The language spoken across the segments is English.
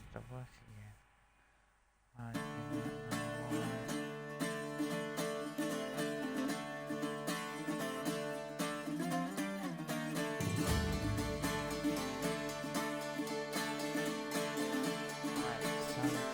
start working again. Right, give me another Right, so the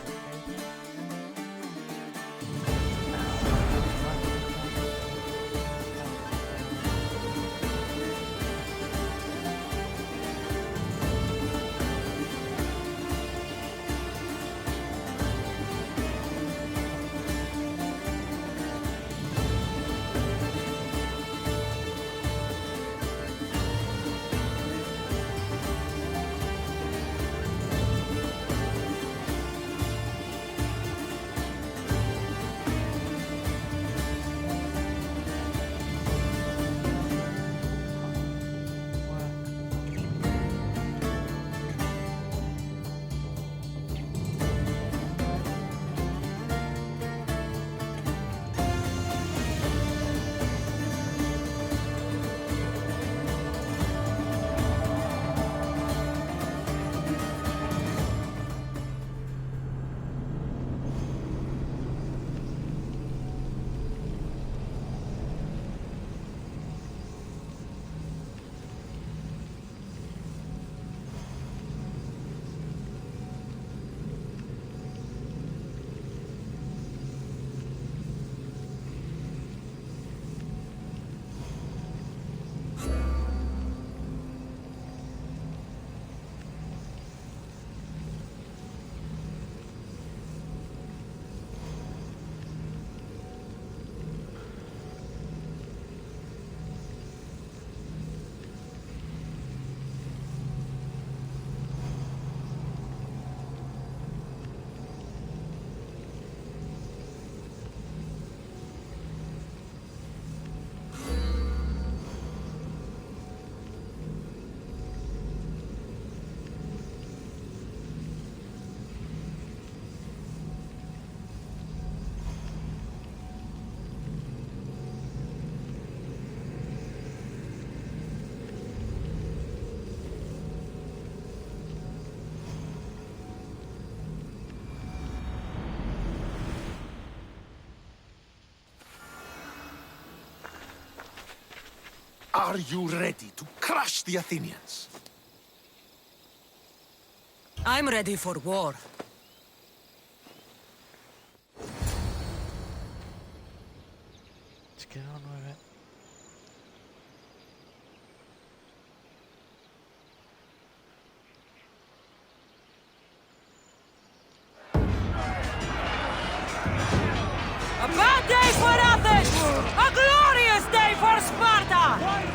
Are you ready to crush the Athenians? I'm ready for war. Let's get on with it. A bad day for Athens! A glorious day for Sparta!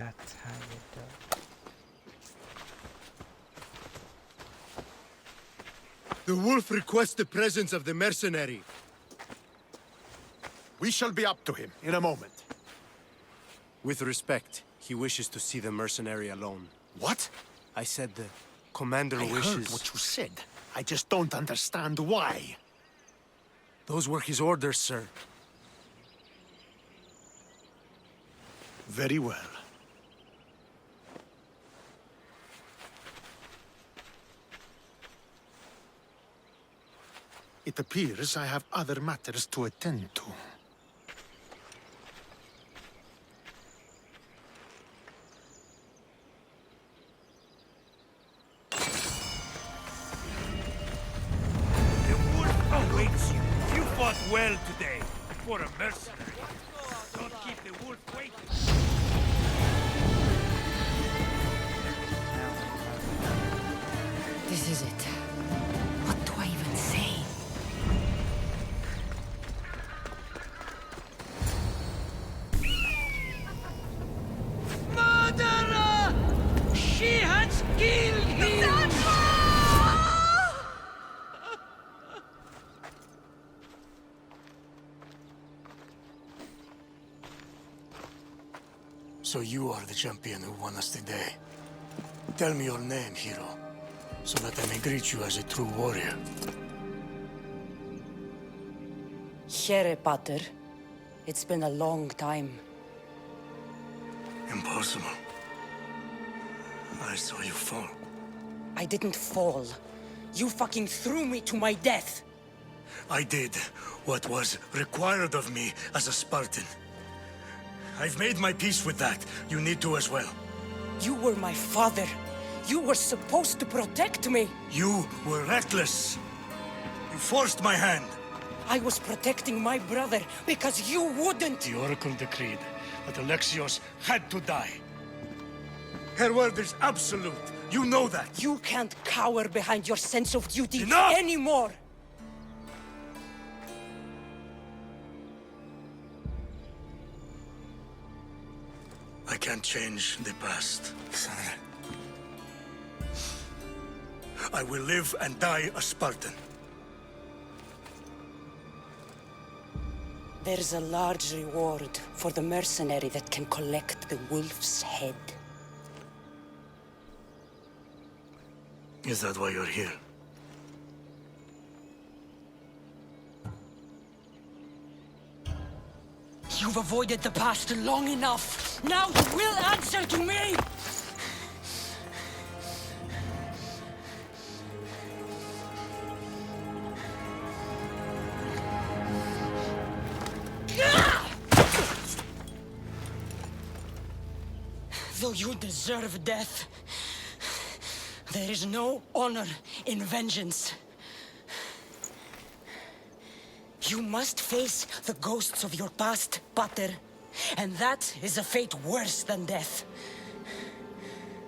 That's how you do it. The wolf requests the presence of the mercenary. We shall be up to him in a moment. With respect, he wishes to see the mercenary alone. What? I said the commander I wishes... heard what you said. I just don't understand why. Those were his orders, sir. Very well. It appears I have other matters to attend to. The wolf awaits you. You fought well today. For a mercenary. Don't keep the wolf waiting. This is it. What do I even say? Murderer! She has killed him! So you are the champion who won us today. Tell me your name, hero, so that I may greet you as a true warrior. Here, Pater. It's been a long time. Impossible. I saw you fall. I didn't fall. You fucking threw me to my death. I did what was required of me as a Spartan. I've made my peace with that. You need to as well. You were my father. You were supposed to protect me. You were reckless. You forced my hand. I was protecting my brother because you wouldn't. The Oracle decreed that Alexios had to die. Her word is absolute. You know that. You can't cower behind your sense of duty Enough! anymore. I can't change the past, Sandra. I will live and die a Spartan. There's a large reward for the mercenary that can collect the wolf's head. Is that why you're here? You've avoided the past long enough. Now you will answer to me! Though you deserve death, there is no honor in vengeance. You must face the ghosts of your past, Pater, and that is a fate worse than death.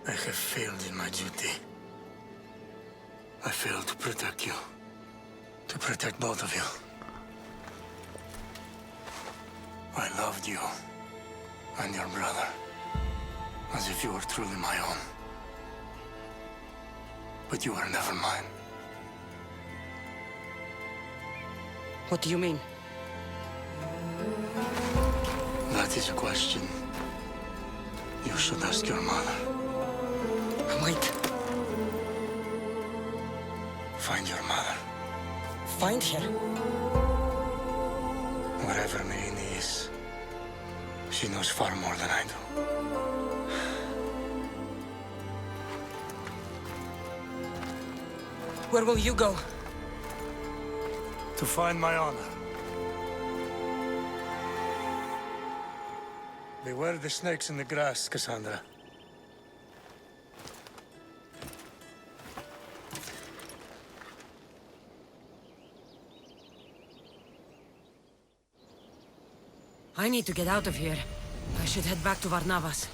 I have failed in my duty. I failed to protect you. To protect both of you. I loved you and your brother as if you were truly my own. But you were never mine. What do you mean? That is a question you should ask your mother. Wait, Find your mother. find her. Wherever Merini is, she knows far more than I do. Where will you go? To find my honor. Beware the snakes in the grass, Cassandra. I need to get out of here. I should head back to Varnavas.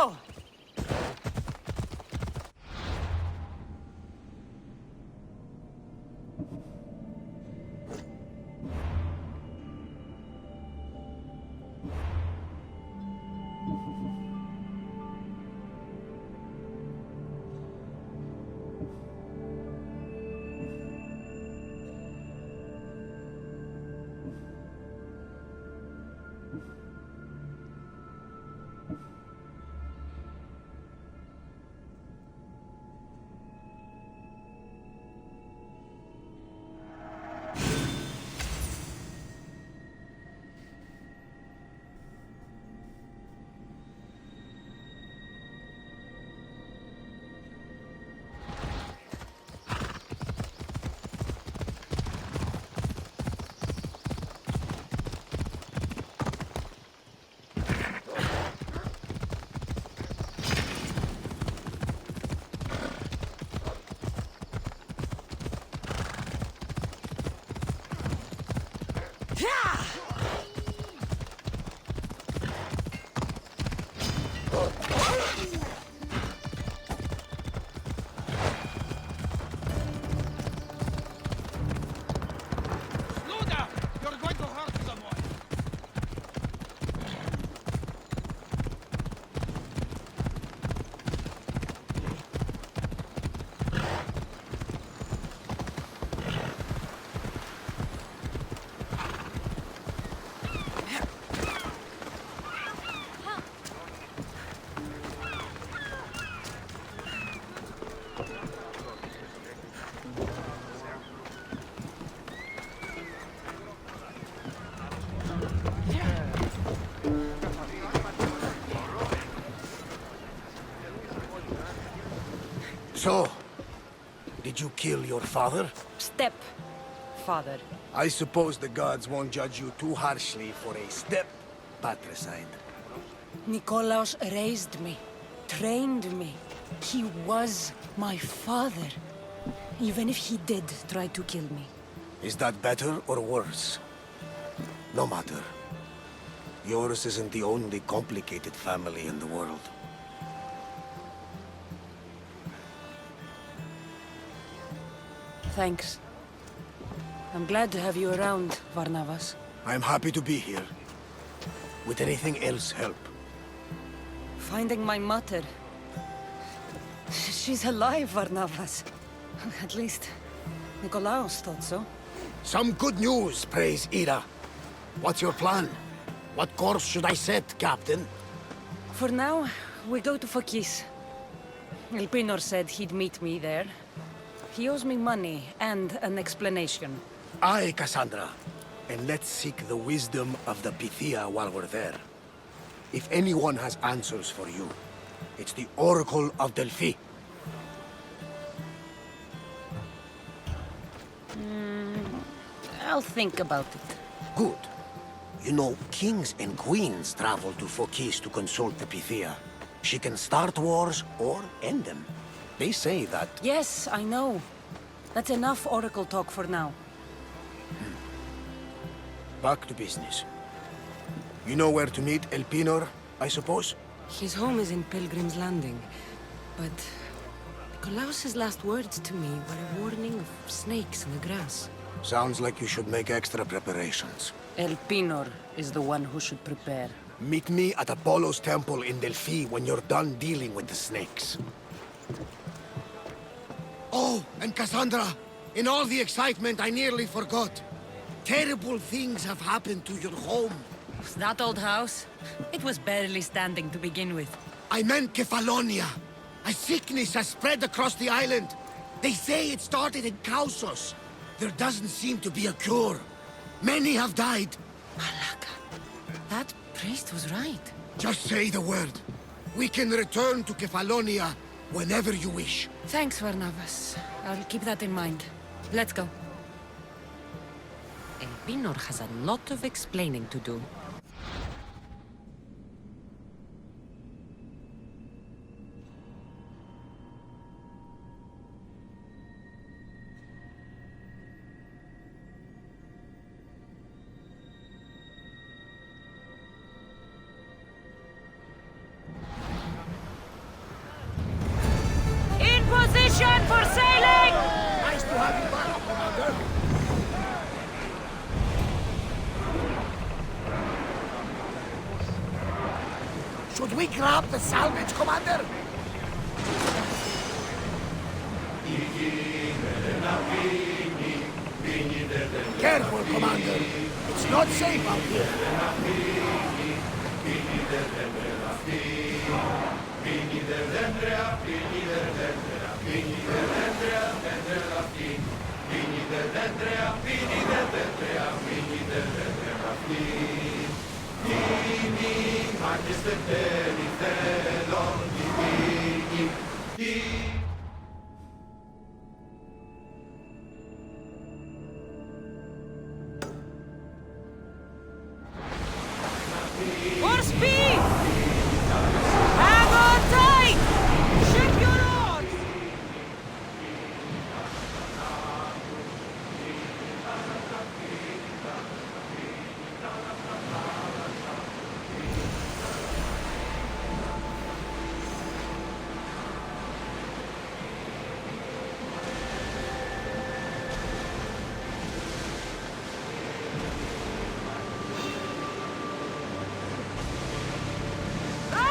go! Luda! You're going to hurt someone! So, did you kill your father? Step, father. I suppose the gods won't judge you too harshly for a step patricide. Nikolaos raised me, trained me. He was my father. Even if he did try to kill me. Is that better or worse? No matter. Yours isn't the only complicated family in the world. Thanks. I'm glad to have you around, Varnavas. I'm happy to be here. Would anything else help? Finding my mother. She's alive, Varnavas. At least, Nikolaos thought so. Some good news, praise Ira. What's your plan? What course should I set, Captain? For now, we go to Phokis. Elpinor said he'd meet me there. He owes me money and an explanation. Aye, Cassandra. And let's seek the wisdom of the Pythia while we're there. If anyone has answers for you, it's the Oracle of Delphi. I'll think about it. Good. You know, kings and queens travel to Phokis to consult the Pythia. She can start wars or end them. They say that... Yes, I know. That's enough oracle talk for now. Back to business. You know where to meet Elpinor, I suppose? His home is in Pilgrim's Landing, but Nikolaos's last words to me were a warning of snakes in the grass. Sounds like you should make extra preparations. Elpinor is the one who should prepare. Meet me at Apollo's temple in Delphi when you're done dealing with the snakes. Oh, and Cassandra, in all the excitement, I nearly forgot. Terrible things have happened to your home. That old house? It was barely standing to begin with. I meant Kefalonia. A sickness has spread across the island. They say it started in Kausos. There doesn't seem to be a cure. Many have died. Malaka, that priest was right. Just say the word. We can return to Kefalonia whenever you wish. Thanks, Varnavas. I'll keep that in mind. Let's go. Elpinor has a lot of explaining to do. we grab the salvage, Commander? Careful, Commander. It's not safe out here. For speed! Hang on tight! Ship your oars!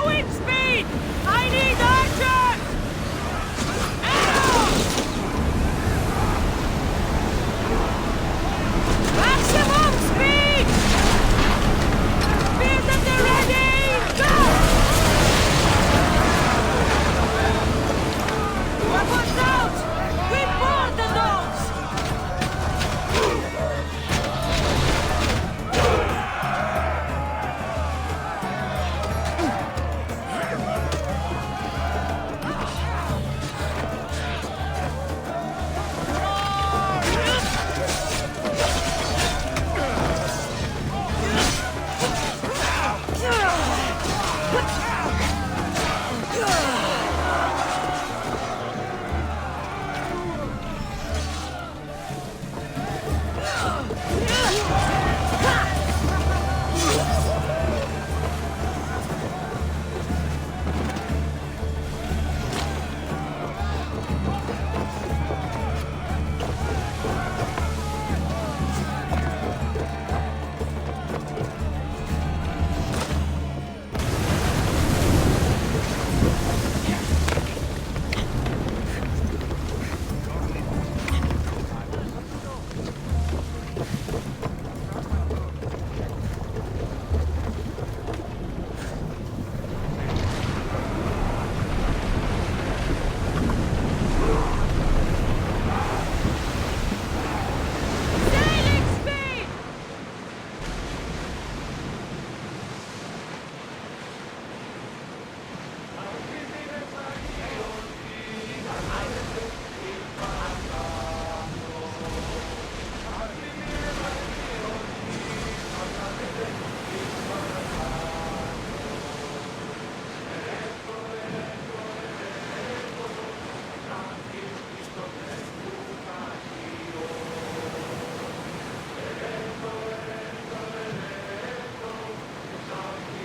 Wind speed! I need archers! Arrows! Maximum speed! Speed at the ready! Go! Weapons out! We board the dogs!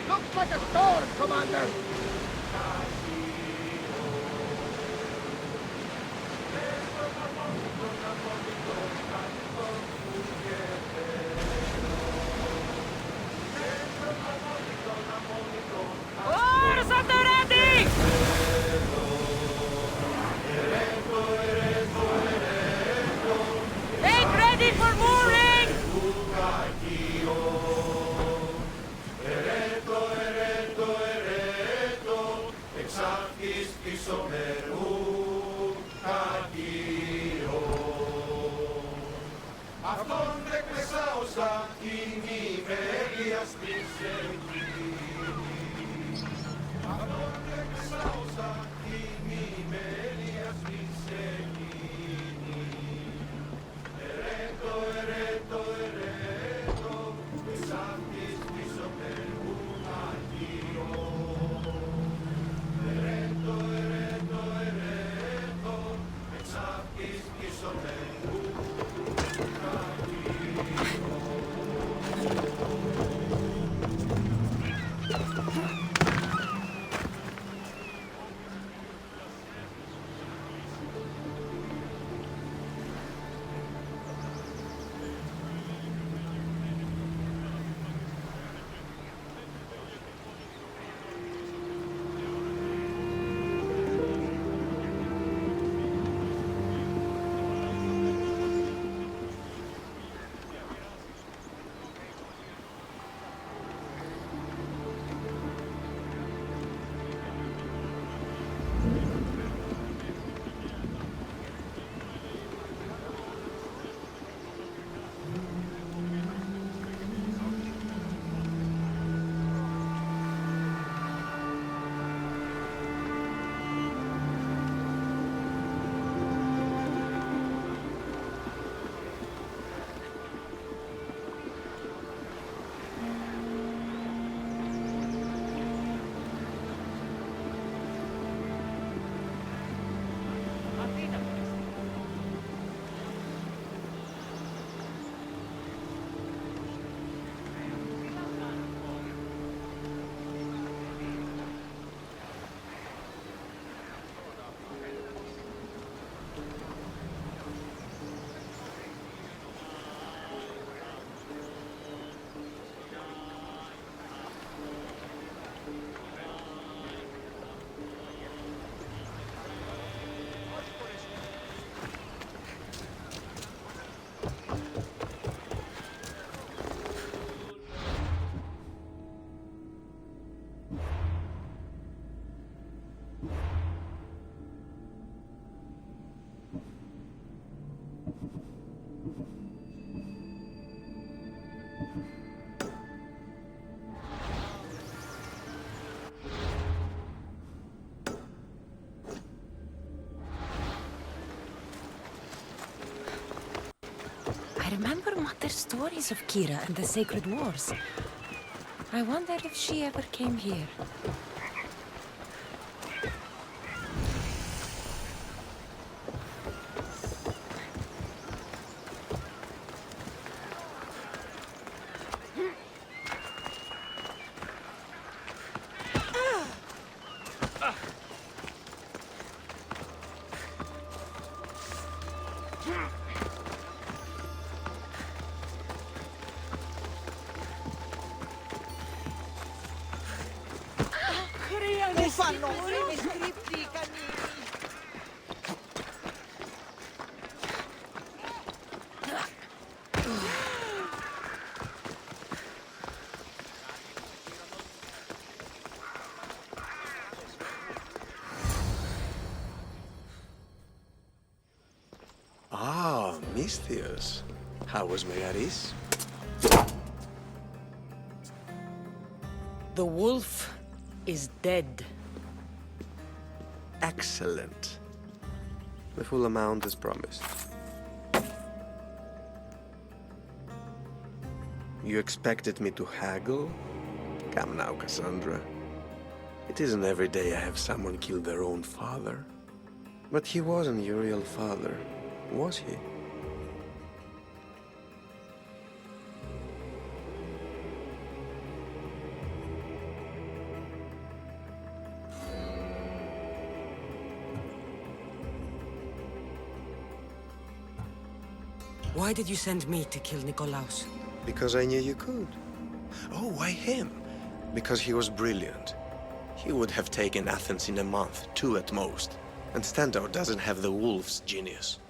Looks like a storm, Commander. Oars at the ready! Make ready for mooring! Αυτόν δεν κλαισάω σαν την ημερία σπίτι. Αυτόν δεν κλαισάω σαν την ημερία σπίτι. Ερέτο, ερέτο, ερέτο, σαν της πίσω περνούν αγίο. Ερέτο, ερέτο, ερέτο, σαν της πίσω περνούν. I remember Mother's stories of Kira and the Sacred Wars. I wonder if she ever came here. Ah, Misthios. How was Megaris? The wolf is dead. Excellent. The full amount as promised. You expected me to haggle? Come now, Cassandra. It isn't every day I have someone kill their own father. But he wasn't your real father, was he? Why did you send me to kill Nikolaos? Because I knew you could. Oh, why him? Because he was brilliant. He would have taken Athens in a month, 2 at most. And Stentor doesn't have the wolf's genius.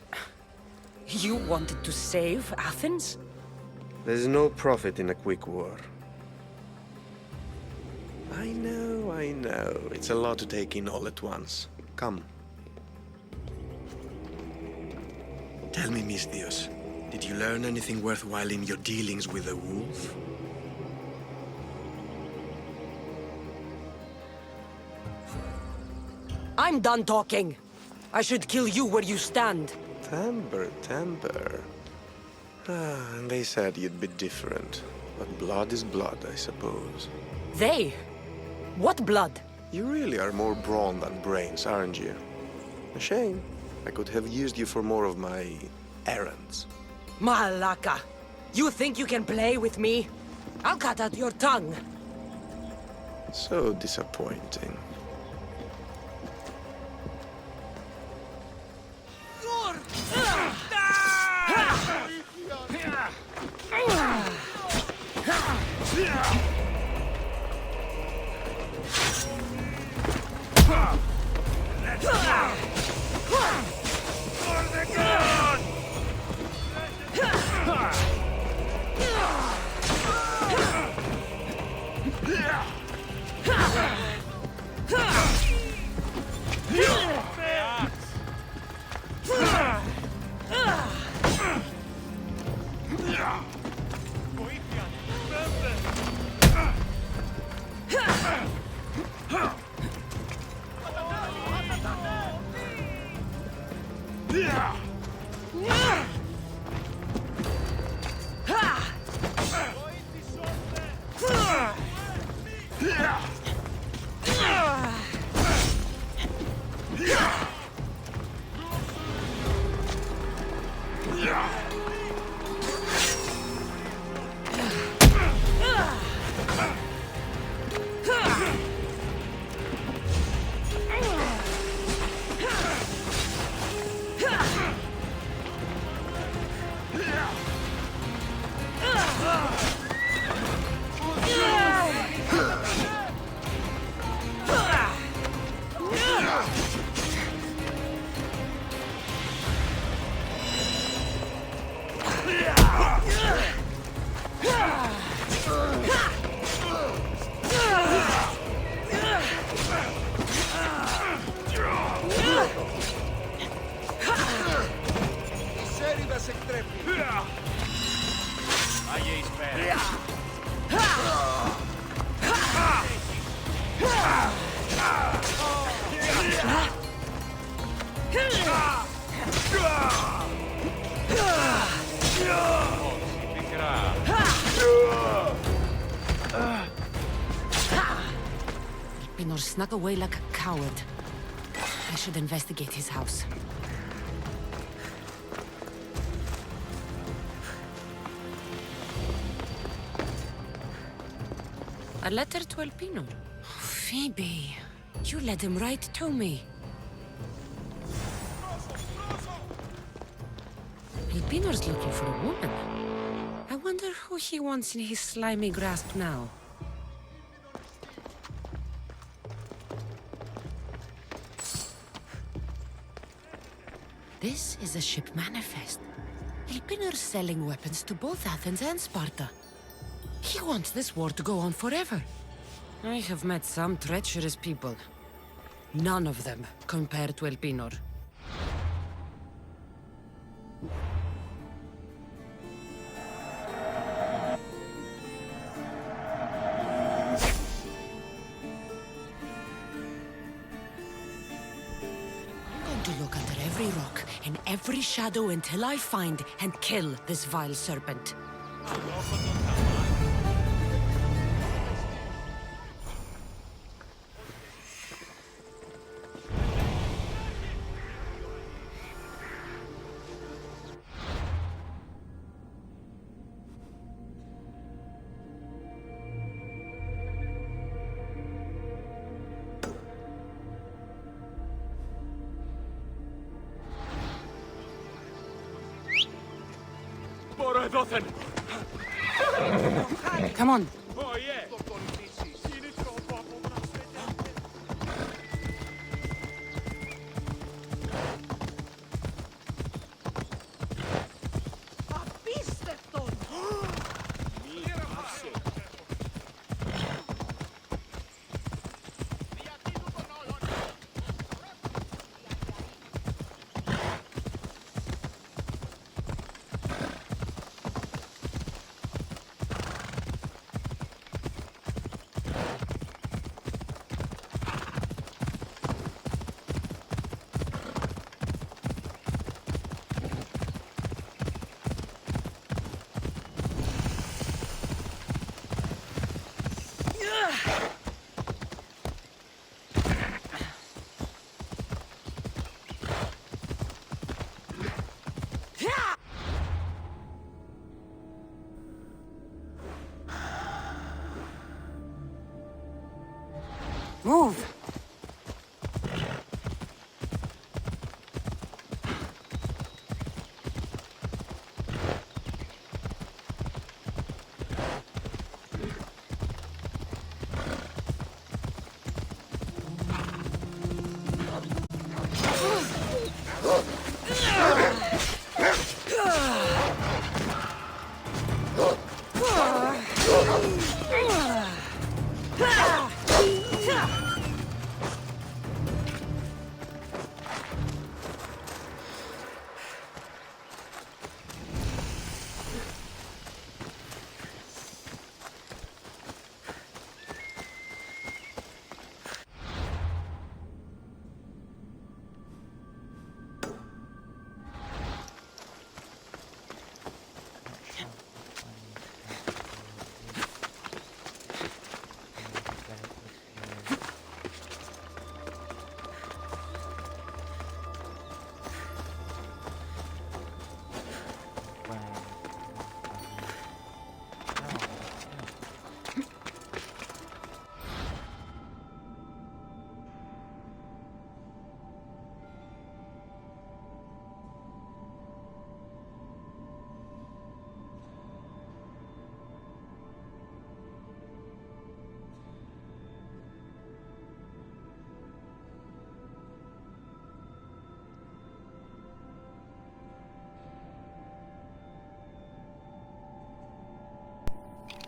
You wanted to save Athens? There's no profit in a quick war. I know. It's a lot to take in all at once. Come. Tell me, Misthios, did you learn anything worthwhile in your dealings with the wolf? I'm done talking. I should kill you where you stand. Temper. And they said you'd be different. But blood is blood, I suppose. They? What blood? You really are more brawn than brains, aren't you? A shame. I could have used you for more of my errands. Malaka! You think you can play with me? I'll cut out your tongue. So disappointing. Yeah! Elpinor snuck away like a coward. I should investigate his house. A letter to Elpinor. Phoebe, you led him right to me. Elpinor's looking for a woman. I wonder who he wants in his slimy grasp now. This is a ship manifest. Elpinor's selling weapons to both Athens and Sparta. He wants this war to go on forever. I have met some treacherous people. None of them compared to Elpinor. I'm going to look under every rock and every shadow until I find and kill this vile serpent. Come on. Move!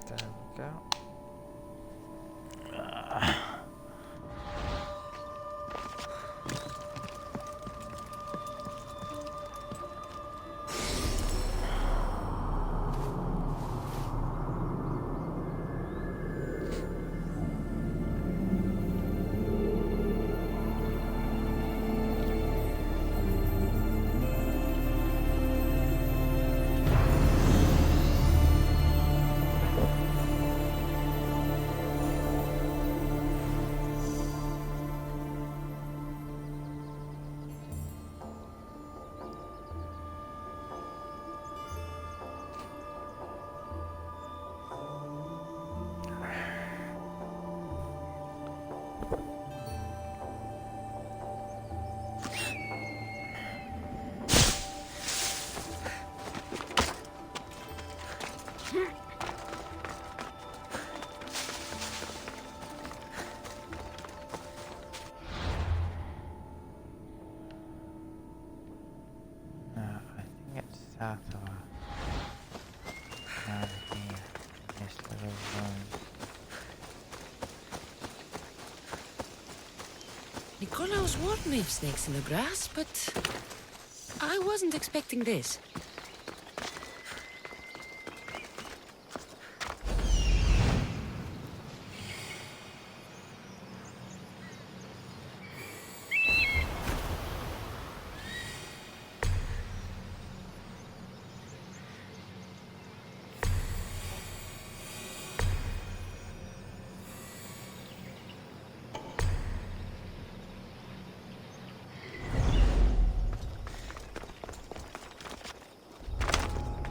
There we go. Exacto. Madre mía. Esto es Nikolaos warned me of snakes in the grass, but I wasn't expecting this.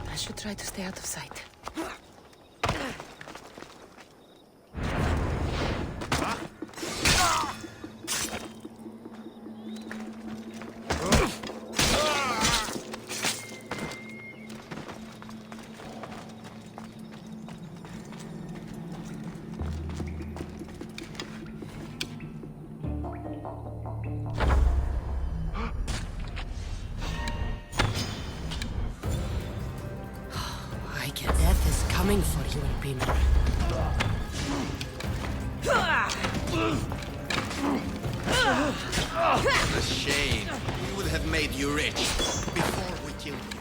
I should try to stay out of sight. Death is coming for you, Albino. A shame. We would have made you rich before we killed you.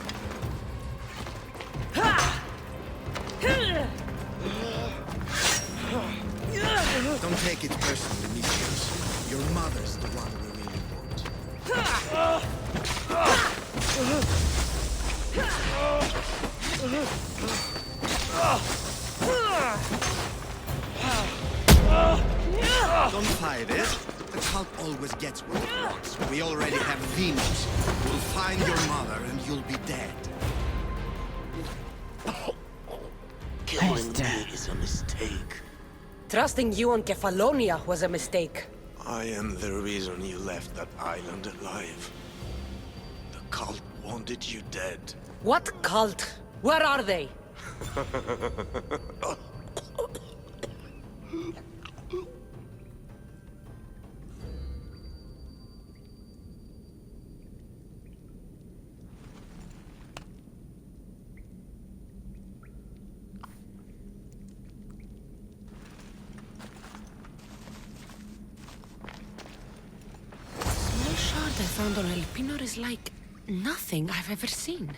Don't take it personally, Mistress. Your mother's the one we really want. Don't fight it. The cult always gets what it wants. We already have Venus. We'll find your mother and you'll be dead. Killing me is a mistake. Trusting you on Kefalonia was a mistake. I am the reason you left that island alive. The cult wanted you dead. What cult? Where are they? Small shard I found on Elpinor is like nothing I've ever seen.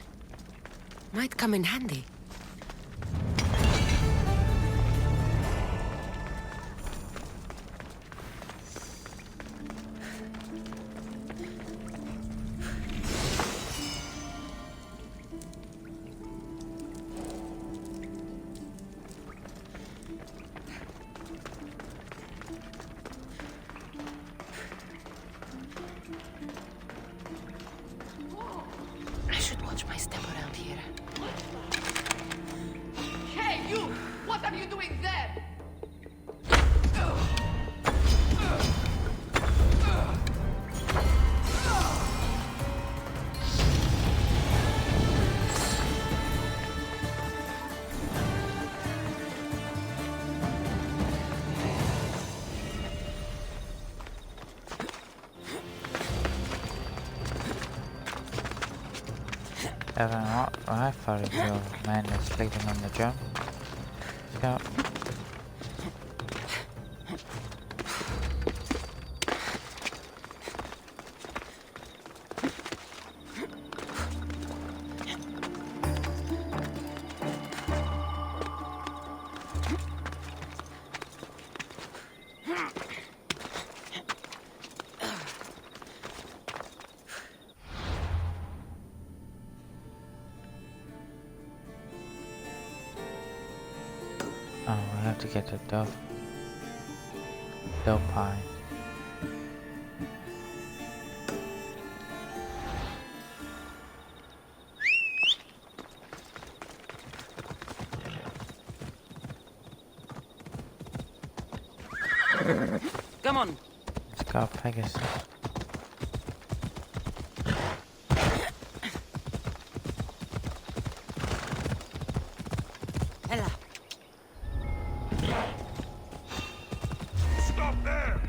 Might come in handy. I should watch my step around here. Hey, you! What are you doing there? Evan, what I thought of your man is sleeping on the jump. Go. Oh, I have to get the dove pie. Come on. Let's go, Pegasus. Ella. Stop there!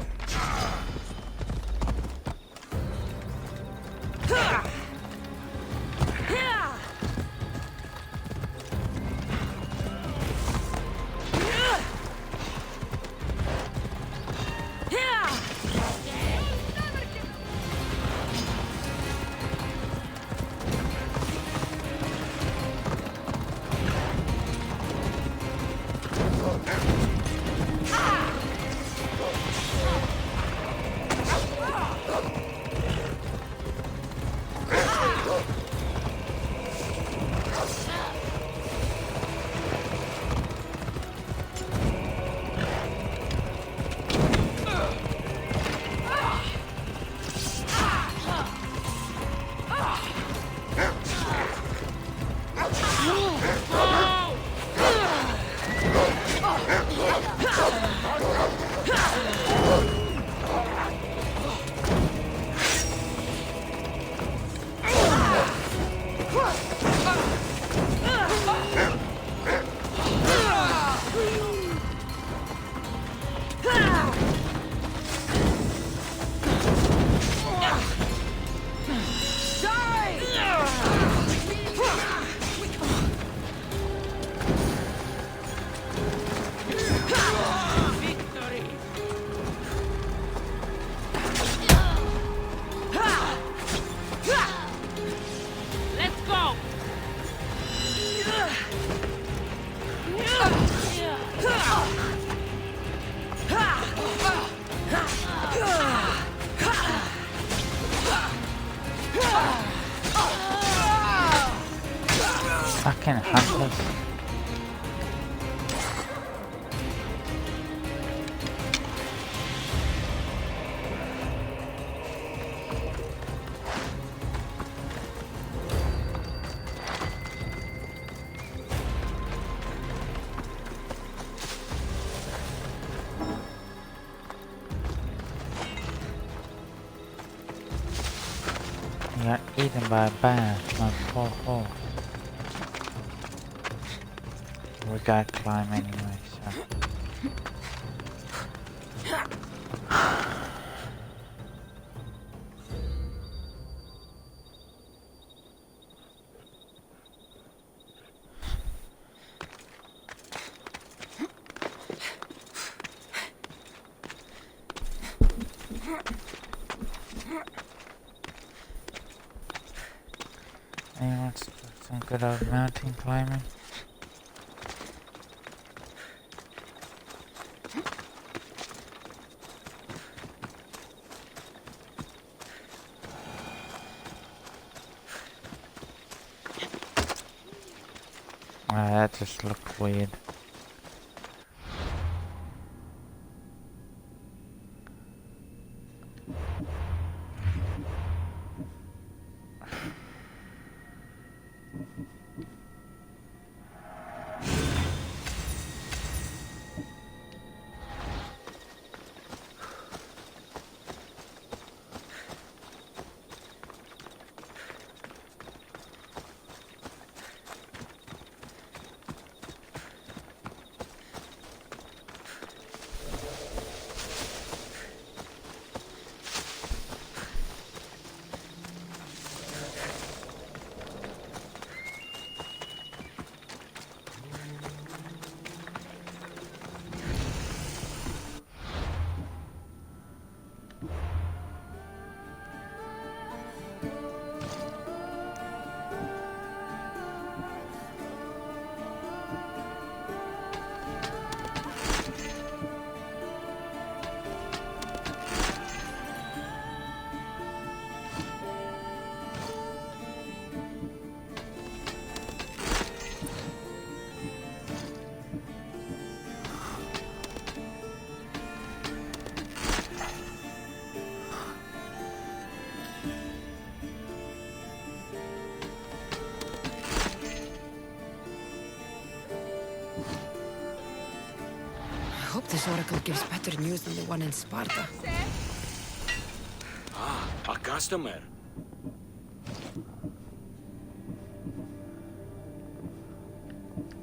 Fucking hunters. He got eaten by a bear, my poor horse. We gotta climb anyway, so. Anyone wants to do some good old mountain climbing? That just looked weird. I hope this oracle gives better news than the one in Sparta. Ah, a customer.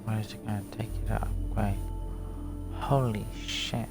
Where is it gonna take you to upgrade? Holy shit.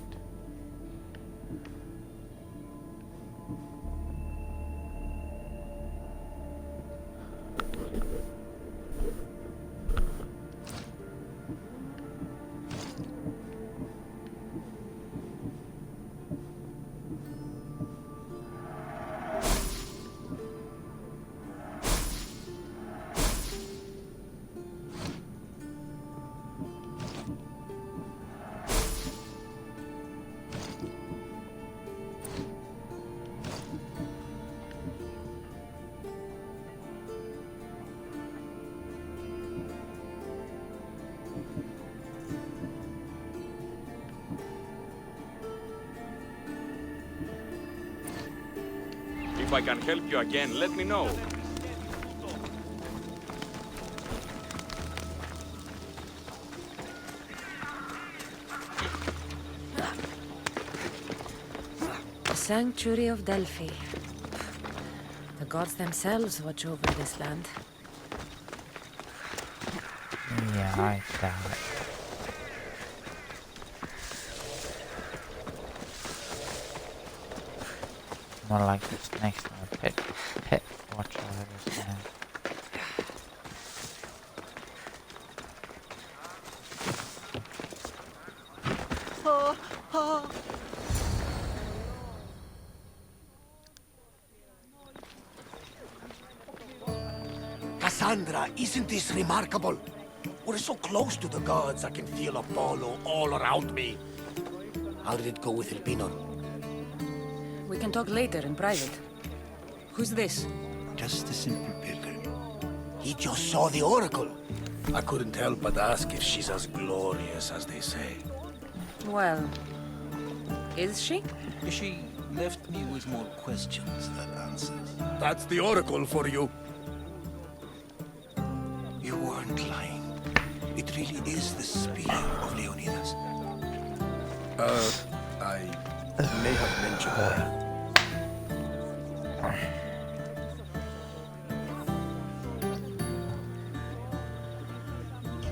If I can help you again, let me know. The Sanctuary of Delphi. The gods themselves watch over this land. Die. More like this next one. Hit. Watch out of this man. Cassandra, isn't this remarkable? We're so close to the gods, I can feel Apollo all around me. How did it go with Elpinor? We can talk later in private. Who's this? Just a simple pilgrim. He just saw the oracle. I couldn't help but ask if she's as glorious as they say. Well, is she? She left me with more questions than answers. That's the oracle for you. You weren't lying. It really is the spear of Leonidas. I may have mentioned that.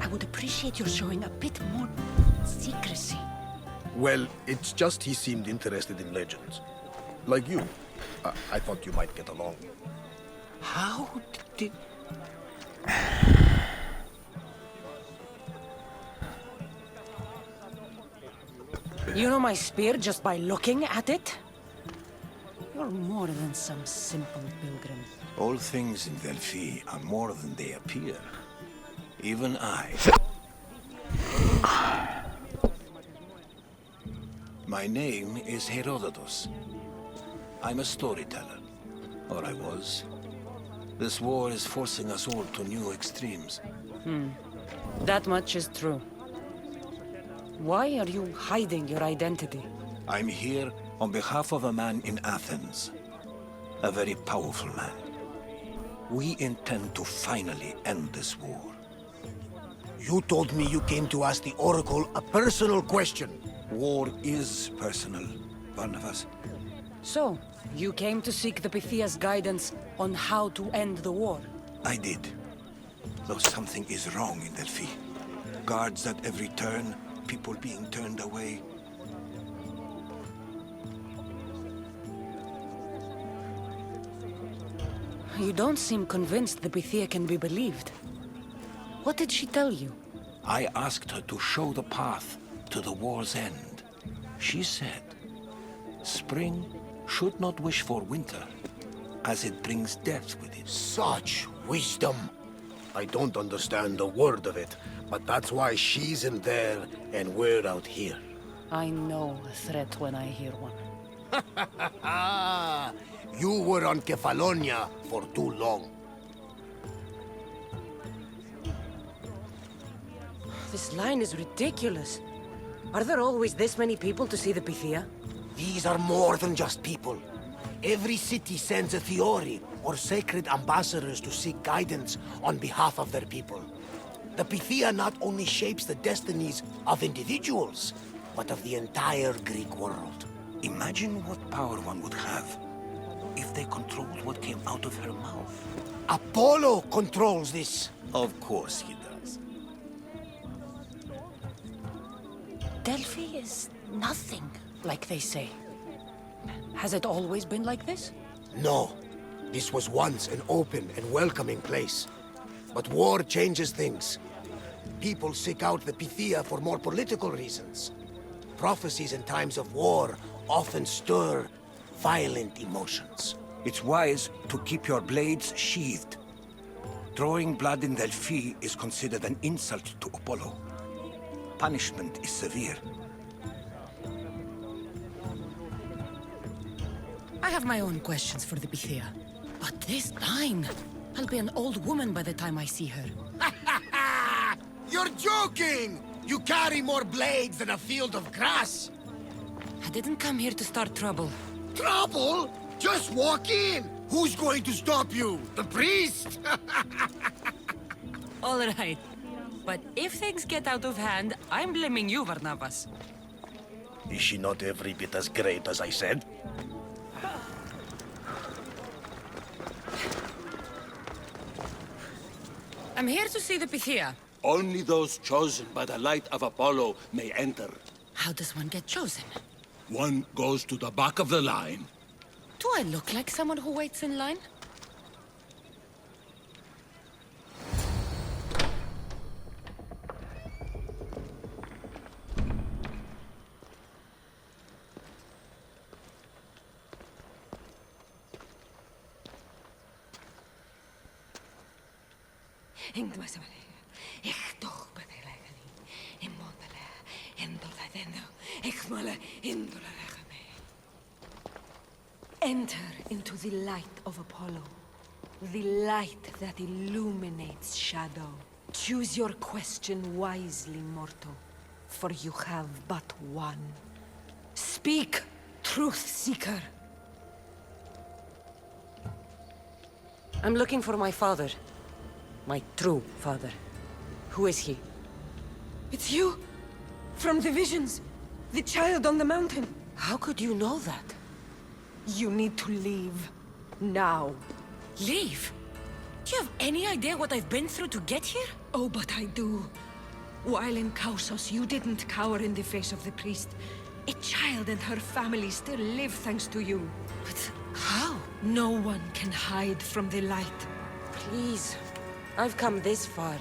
I would appreciate your showing a bit more secrecy. Well, it's just he seemed interested in legends. Like you. I thought you might get along. How did... You know my spear just by looking at it? You're more than some simple pilgrim. All things in Delphi are more than they appear. Even I. My name is Herodotus. I'm a storyteller. Or I was. This war is forcing us all to new extremes. That much is true. Why are you hiding your identity? I'm here on behalf of a man in Athens. A very powerful man. We intend to finally end this war. You told me you came to ask the oracle a personal question. War is personal, Barnabas. So, you came to seek the Pythia's guidance on how to end the war? I did. Though something is wrong in Delphi. Guards at every turn, people being turned away. You don't seem convinced the Pythia can be believed. What did she tell you? I asked her to show the path to the war's end. She said, spring should not wish for winter, as it brings death with it. Such wisdom. I don't understand a word of it, but that's why she's in there and we're out here. I know a threat when I hear one. You were on Kefalonia for too long. This line is ridiculous. Are there always this many people to see the Pythia? These are more than just people. Every city sends a Theori or sacred ambassadors to seek guidance on behalf of their people. The Pythia not only shapes the destinies of individuals, but of the entire Greek world. Imagine what power one would have if they controlled what came out of her mouth. Apollo controls this. Of course he does. Delphi is nothing, like they say. Has it always been like this? No. This was once an open and welcoming place. But war changes things. People seek out the Pythia for more political reasons. Prophecies in times of war often stir violent emotions. It's wise to keep your blades sheathed. Drawing blood in Delphi is considered an insult to Apollo. Punishment is severe. I have my own questions for the Pythia. But this line... I'll be an old woman by the time I see her. You're joking! You carry more blades than a field of grass! I didn't come here to start trouble. Trouble? Just walk in! Who's going to stop you? The priest? All right. But if things get out of hand, I'm blaming you, Barnabas. Is she not every bit as great as I said? I'm here to see the Pythia. Only those chosen by the light of Apollo may enter. How does one get chosen? One goes to the back of the line. Do I look like someone who waits in line? Enter into the light of Apollo, the light that illuminates shadow. Choose your question wisely, mortal, for you have but one. Speak, truth seeker. I'm looking for my father. My true father. Who is he? It's you! From the visions! The child on the mountain! How could you know that? You need to leave. Now. Leave? Do you have any idea what I've been through to get here? Oh, but I do. While in Kausos, you didn't cower in the face of the priest. A child and her family still live thanks to you. But how? No one can hide from the light. Please. I've come this far.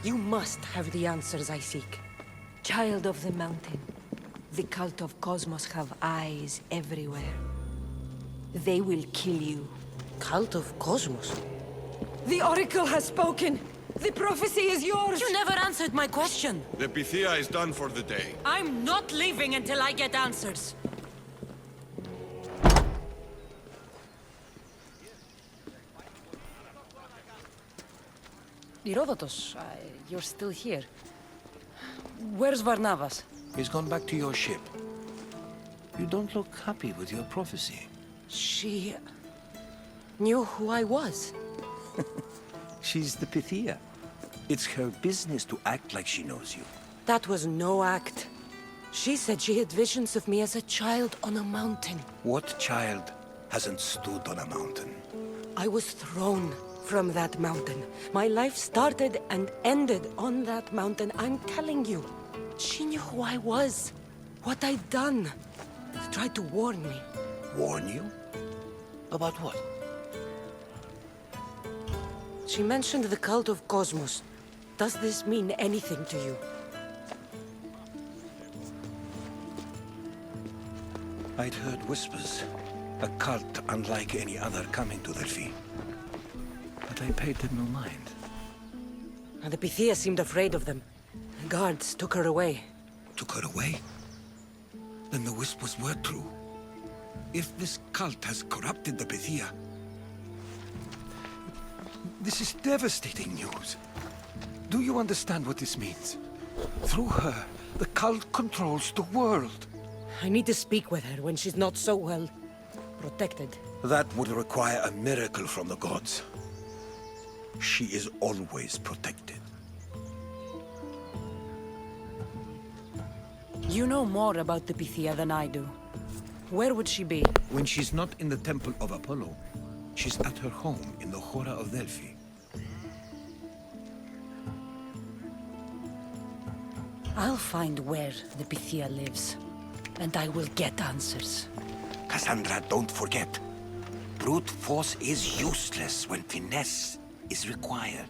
You must have the answers I seek. Child of the mountain, the cult of Cosmos have eyes everywhere. They will kill you. Cult of Cosmos? The Oracle has spoken! The prophecy is yours! You never answered my question! The Pythia is done for the day. I'm not leaving until I get answers! Herodotus, you're still here. Where's Barnabas? He's gone back to your ship. You don't look happy with your prophecy. She knew who I was. She's the Pythia. It's her business to act like she knows you. That was no act. She said she had visions of me as a child on a mountain. What child hasn't stood on a mountain? I was thrown from that mountain. My life started and ended on that mountain. I'm telling you. She knew who I was, what I'd done. She tried to warn me. Warn you? About what? She mentioned the cult of Cosmos. Does this mean anything to you? I'd heard whispers. A cult unlike any other coming to Delphi. But I paid them no mind. And the Pythia seemed afraid of them. The guards took her away. Took her away? Then the whispers were true. If this cult has corrupted the Pythia... This is devastating news. Do you understand what this means? Through her, the cult controls the world. I need to speak with her when she's not so well protected. That would require a miracle from the gods. She is always protected. You know more about the Pythia than I do. Where would she be? When she's not in the temple of Apollo, she's at her home in the Hora of Delphi. I'll find where the Pythia lives, and I will get answers. Cassandra, don't forget. Brute force is useless when finesse is required.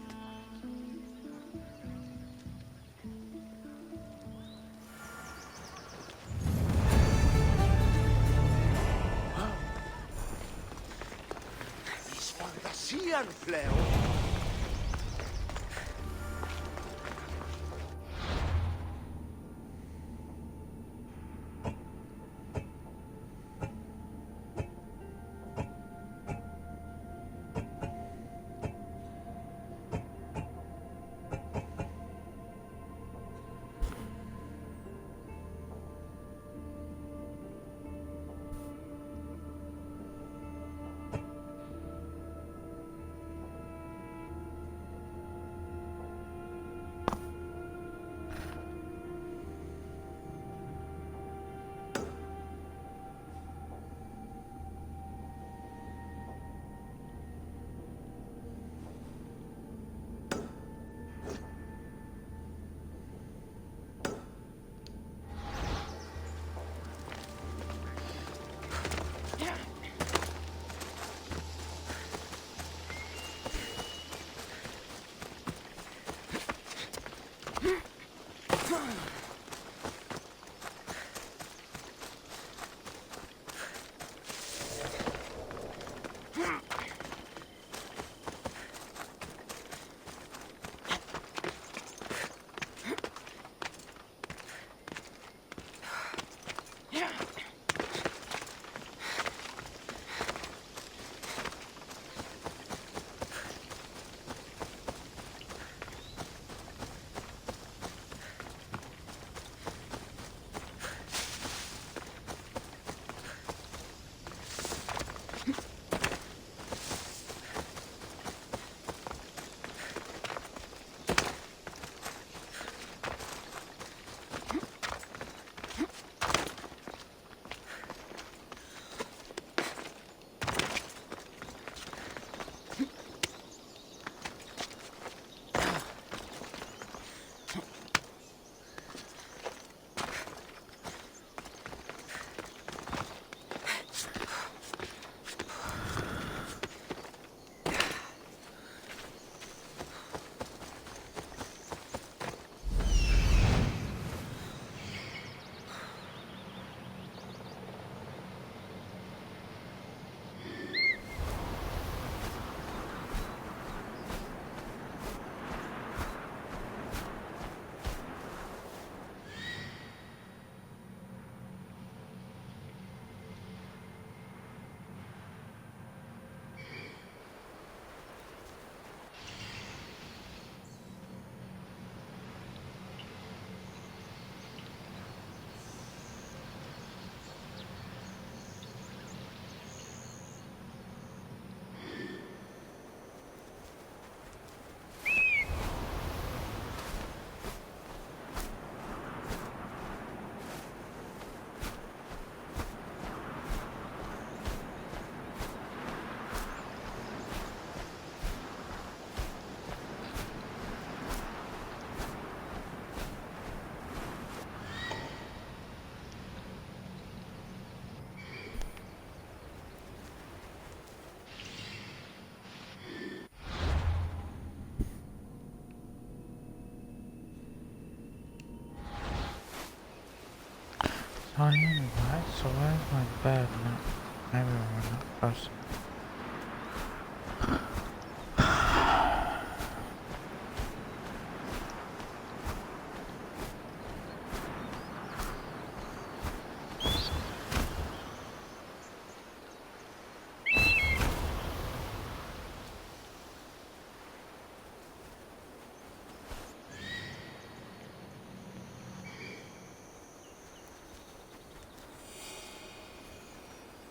Alien, right? So where's my bed now? Everyone else.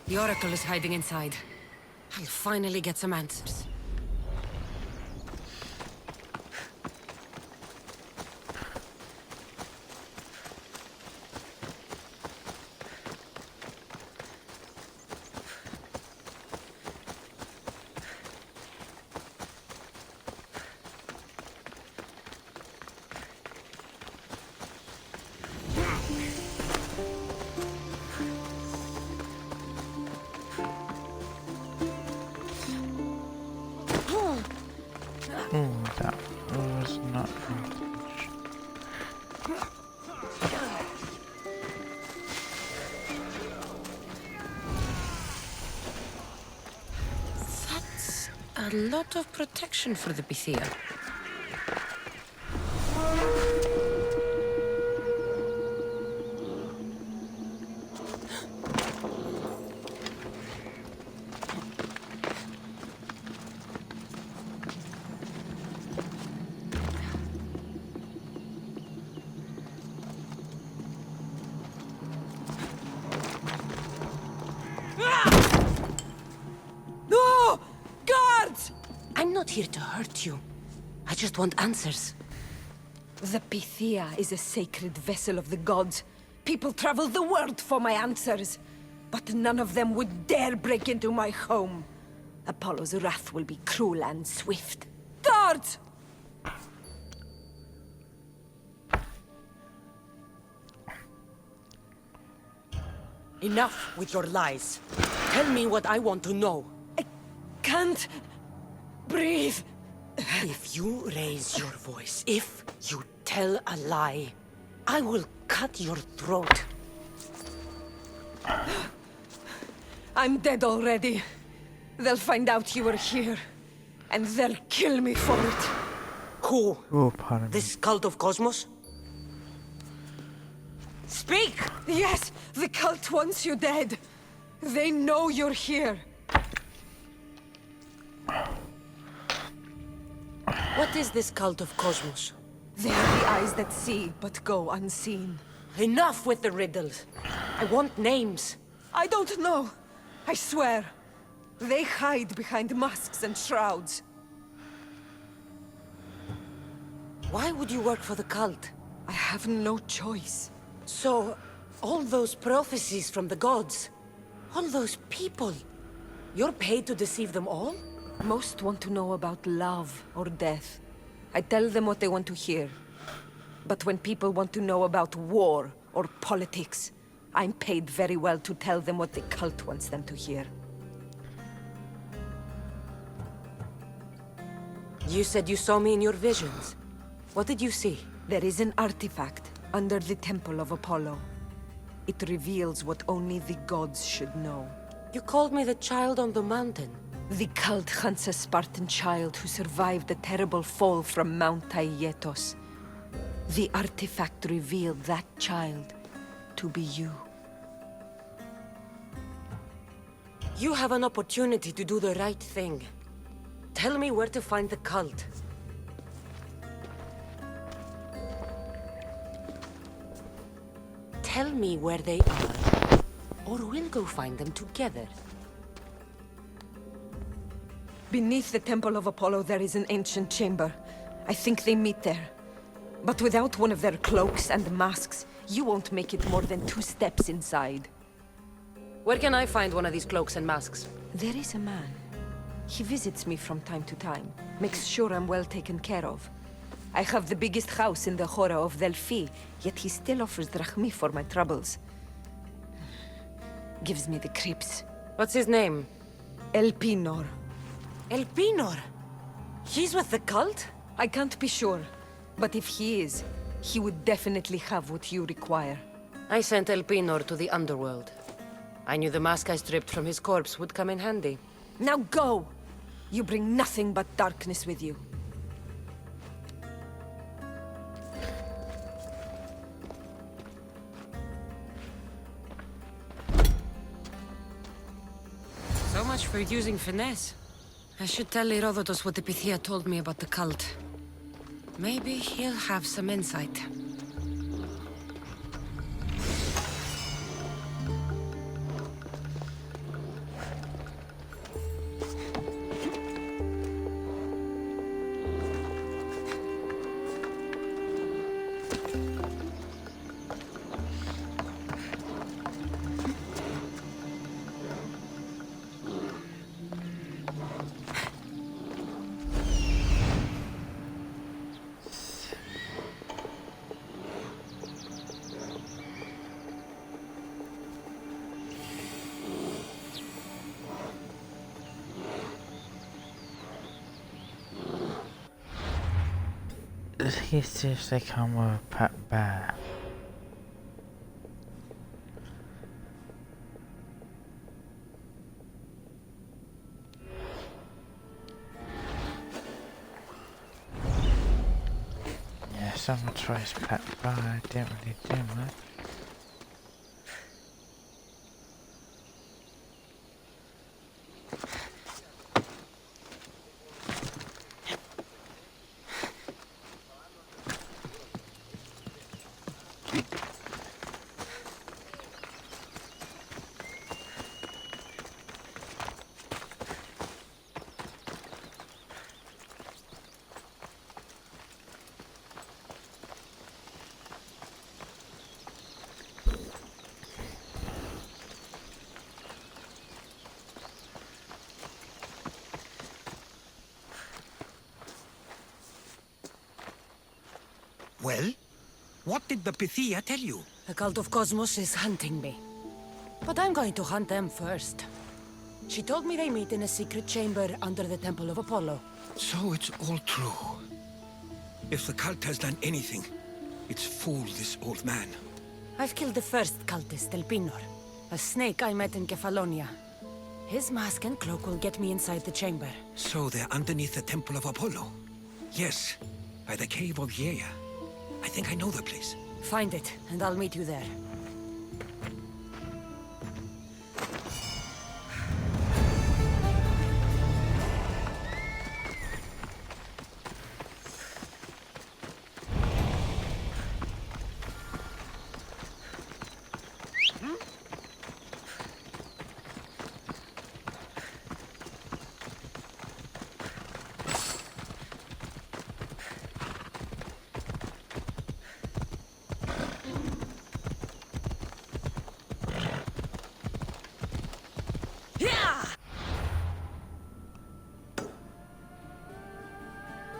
The Oracle is hiding inside. I'll finally get some answers. Ooh, that was not intentional. That's a lot of protection for the Pythia. No! Guards! I'm not here to hurt you. I just want answers. The Pythia is a sacred vessel of the gods. People travel the world for my answers. But none of them would dare break into my home. Apollo's wrath will be cruel and swift. Guards! Enough with your lies. Tell me what I want to know. I can't breathe. If you raise your voice, if you tell a lie, I will cut your throat. I'm dead already. They'll find out you were here, and they'll kill me for it. Who? Oh, pardon me. This cult of Cosmos? Speak! Yes, the cult wants you dead. They know you're here. What is this cult of Cosmos? They are the eyes that see, but go unseen. Enough with the riddles. I want names. I don't know. I swear. They hide behind masks and shrouds. Why would you work for the cult? I have no choice. So, all those prophecies from the gods, all those people, you're paid to deceive them all? Most want to know about love or death. I tell them what they want to hear. But when people want to know about war or politics, I'm paid very well to tell them what the cult wants them to hear. You said you saw me in your visions. What did you see? There is an artifact under the Temple of Apollo. It reveals what only the gods should know. You called me the child on the mountain. The cult hunts a Spartan child who survived the terrible fall from Mount Aietos. The artifact revealed that child to be you. You have an opportunity to do the right thing. Tell me where to find the cult. Tell me where they are, or we'll go find them together. Beneath the Temple of Apollo there is an ancient chamber. I think they meet there. But without one of their cloaks and masks, you won't make it more than 2 steps inside. Where can I find one of these cloaks and masks? There is a man. He visits me from time to time, makes sure I'm well taken care of. I have the biggest house in the Hora of Delphi, yet he still offers drachmi for my troubles. Gives me the creeps. What's his name? Elpinor. Elpinor? He's with the cult? I can't be sure, but if he is, he would definitely have what you require. I sent Elpinor to the underworld. I knew the mask I stripped from his corpse would come in handy. Now go! You bring nothing but darkness with you. So much for using finesse. I should tell Herodotus what the Pythia told me about the cult. Maybe he'll have some insight. Does he seriously come with a pet bear? Yes, I'm gonna try his pet bear. I didn't really do much. Well? What did the Pythia tell you? The cult of Cosmos is hunting me. But I'm going to hunt them first. She told me they meet in a secret chamber under the Temple of Apollo. So it's all true. If the cult has done anything, It's fool, this old man. I've killed the first cultist, El Pinor, a snake I met in Kefalonia. His mask and cloak will get me inside the chamber. So they're underneath the Temple of Apollo? Yes, by the Cave of Yea. I think I know the place. Find it, and I'll meet you there.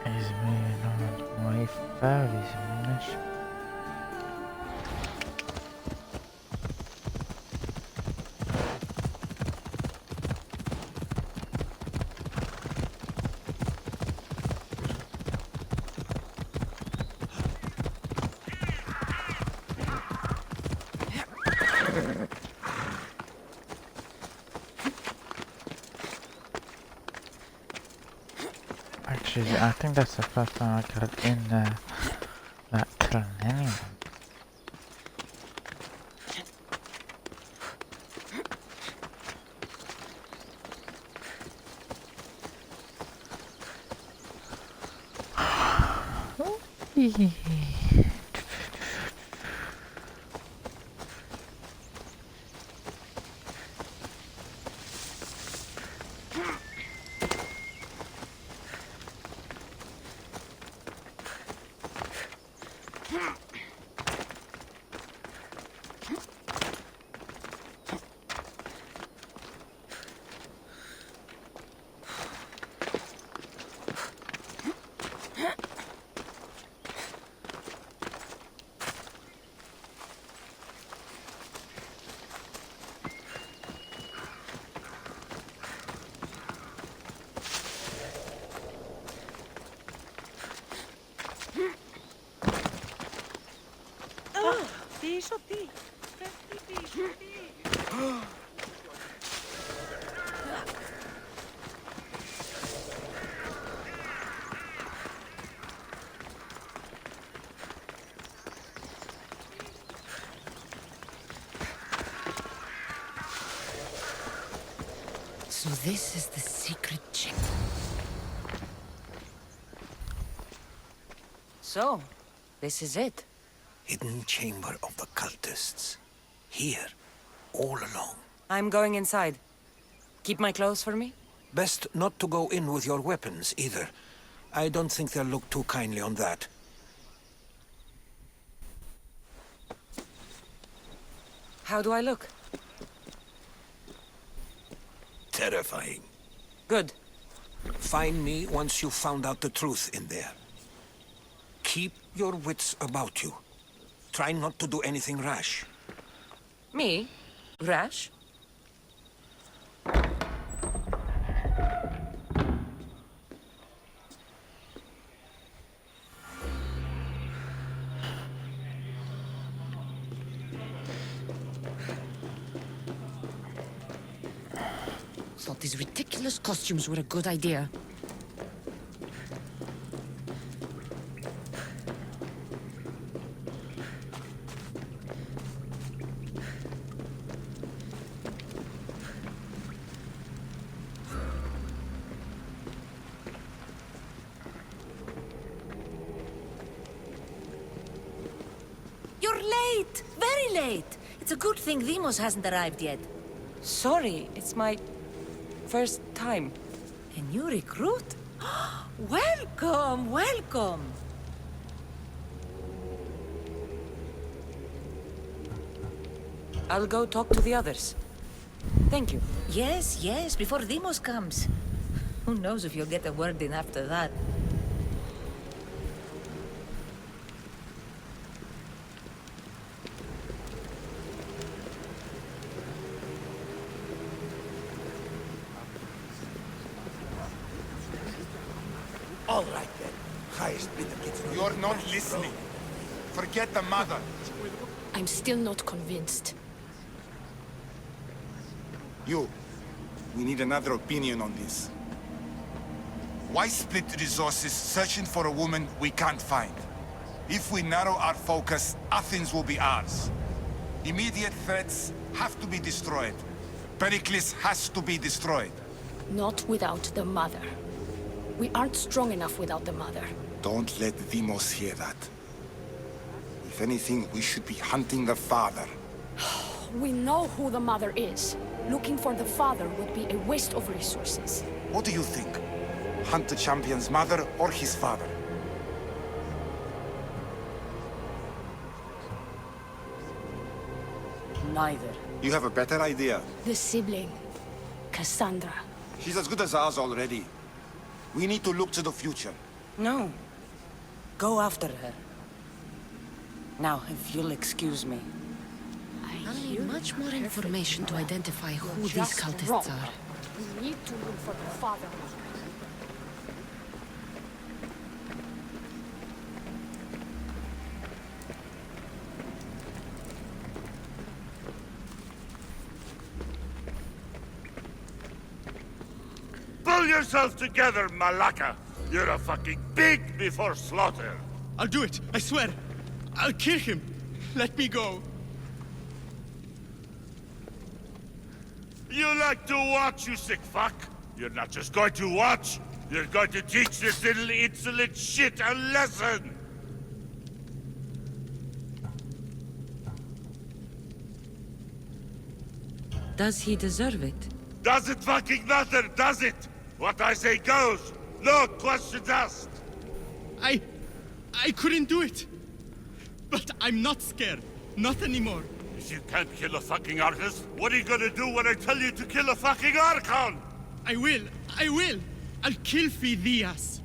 İzmir'in orayı ver bizimler. Actually, I think that's the first time I got in that tunnel anyway. So this is the secret chamber. So, this is it. Hidden chamber of the cultists. Here, all along. I'm going inside. Keep my clothes for me? Best not to go in with your weapons, either. I don't think they'll look too kindly on that. How do I look? Terrifying. Good. Find me once you've found out the truth in there. Keep your wits about you. Try not to do anything rash. Me? Rash? Thought these ridiculous costumes were a good idea. You're late! Very late! It's a good thing Demos hasn't arrived yet. Sorry, it's my first time. A new recruit? Welcome, welcome! I'll go talk to the others. Thank you. Yes, yes, before Demos comes. Who knows if you'll get a word in after that. All right then. Highest bidder gets... You're not listening. Forget the mother. I'm still not convinced. You. We need another opinion on this. Why split resources searching for a woman we can't find? If we narrow our focus, Athens will be ours. Immediate threats have to be destroyed. Pericles has to be destroyed. Not without the mother. We aren't strong enough without the mother. Don't let Demos hear that. If anything, we should be hunting the father. We know who the mother is. Looking for the father would be a waste of resources. What do you think? Hunt the champion's mother or his father? Neither. You have a better idea. The sibling, Cassandra. She's as good as ours already. We need to look to the future. No. Go after her. Now, if you'll excuse me. I'll need much more information to identify who these cultists are. We need to look for the father. Pull yourself together, Malaka! You're a fucking pig before slaughter! I'll do it, I swear. I'll kill him. Let me go. You like to watch, you sick fuck? You're not just going to watch, you're going to teach this little insolent shit a lesson! Does he deserve it? Doesn't fucking matter, does it? What I say goes. No questions asked. I couldn't do it. But I'm not scared. Not anymore. If you can't kill a fucking artist, what are you gonna do when I tell you to kill a fucking Archon? I will. I'll kill Phidias.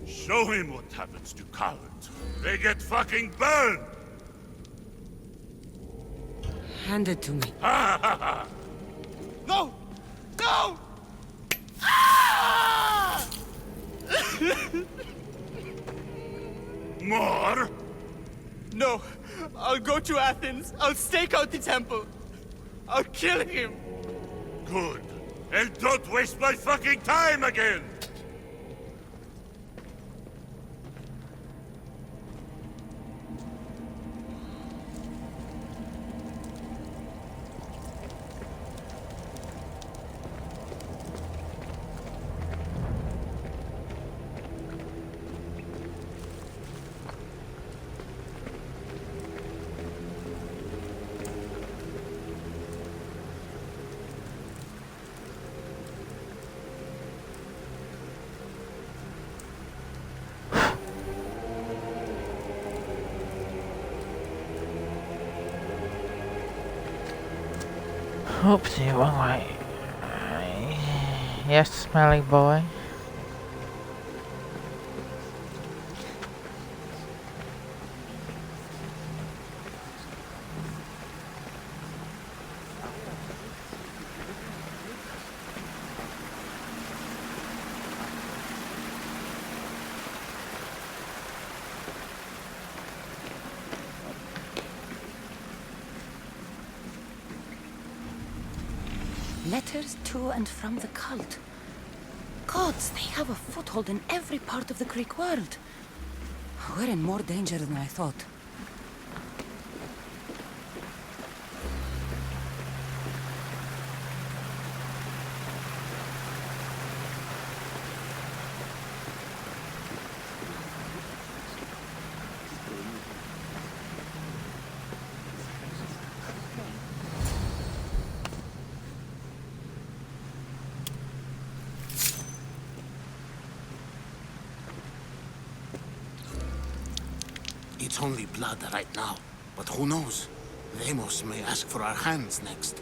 Show him what happens to cowards. They get fucking burned! Hand it to me. Ha ha ha! No! No! Ah! More? No. I'll go to Athens. I'll stake out the temple. I'll kill him. Good. And don't waste my fucking time again! Oopsie, wrong way. Yes, smelly boy. Letters to and from the cult. Gods, they have a foothold in every part of the Greek world. We're in more danger than I thought. It's only blood right now, but who knows? Demos may ask for our hands next.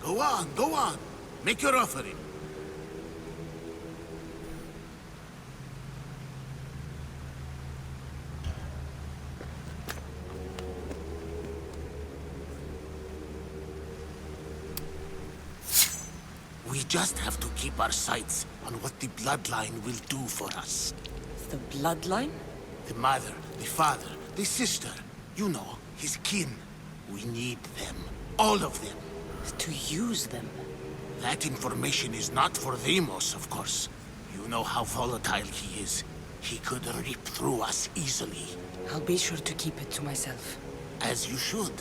Go on. Make your offering. We just have to keep our sights on what the bloodline will do for us. The bloodline? The mother, the father, the sister. You know, his kin. We need them. All of them. To use them? That information is not for Deimos, of course. You know how volatile he is. He could rip through us easily. I'll be sure to keep it to myself. As you should.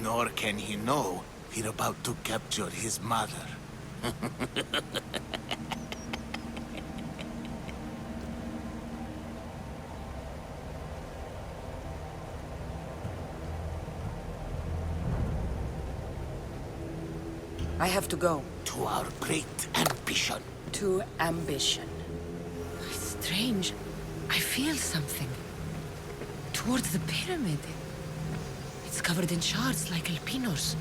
Nor can he know we're about to capture his mother. I have to go. To our great ambition. To ambition. Strange. I feel something. Towards the pyramid. It's covered in shards like El Pinor's.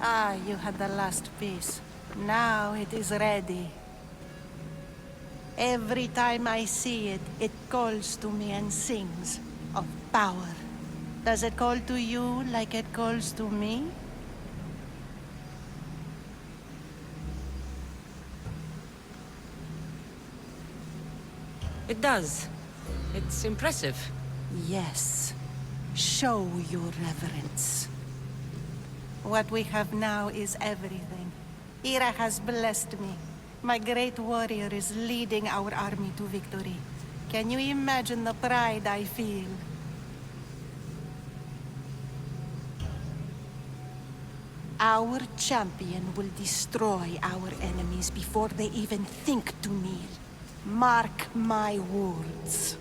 Ah, you had the last piece. Now it is ready. Every time I see it, it calls to me and sings of power. Does it call to you like it calls to me? It does. It's impressive. Yes. Show your reverence. What we have now is everything. Ira has blessed me. My great warrior is leading our army to victory. Can you imagine the pride I feel? Our champion will destroy our enemies before they even think to kneel. Mark my words.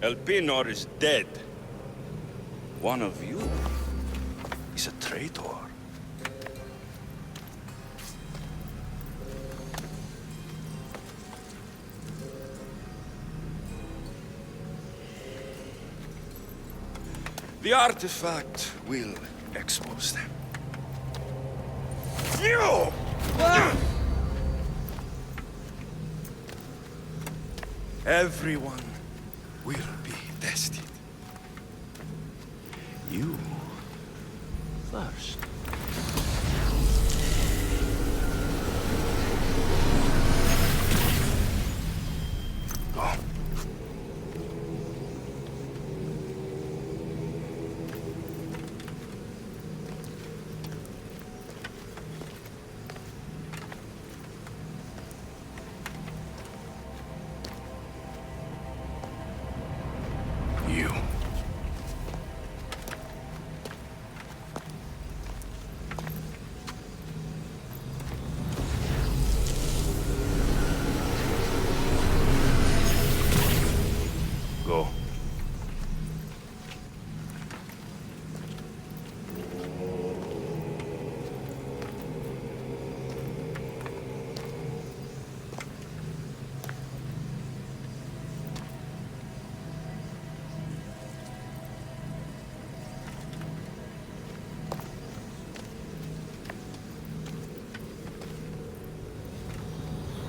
El Pinor is dead. One of you is a traitor. The artifact will expose them. You! Everyone will be tested. You first. Go. You. Go.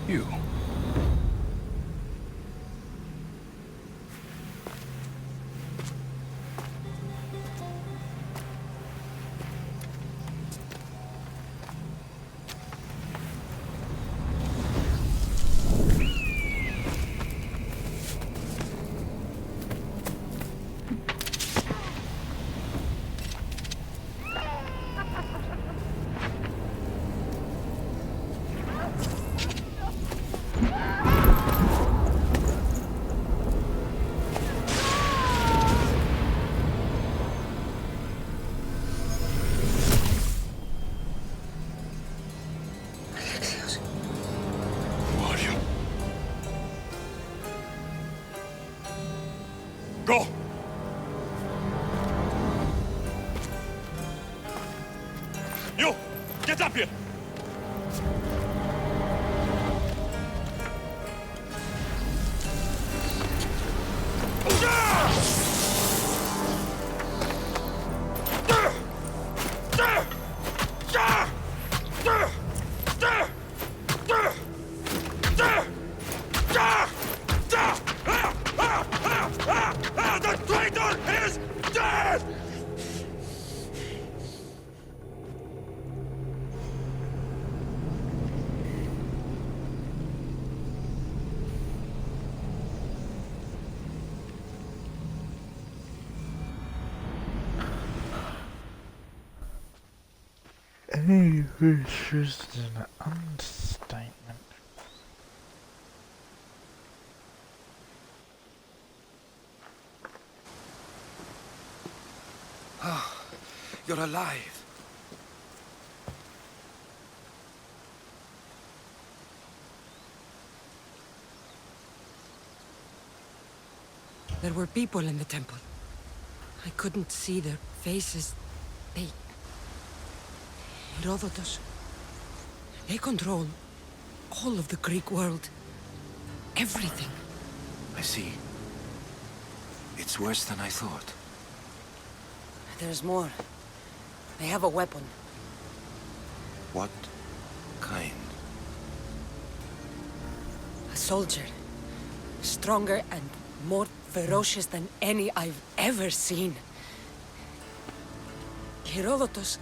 You. Go! You! Get up here! The traitor is dead! It's just an understatement. Oh, you're alive. There were people in the temple. I couldn't see their faces. They... Herodotus. They control all of the Greek world. Everything. I see. It's worse than I thought. There's more. They have a weapon. What kind? A soldier. Stronger and more ferocious than any I've ever seen. Herodotus.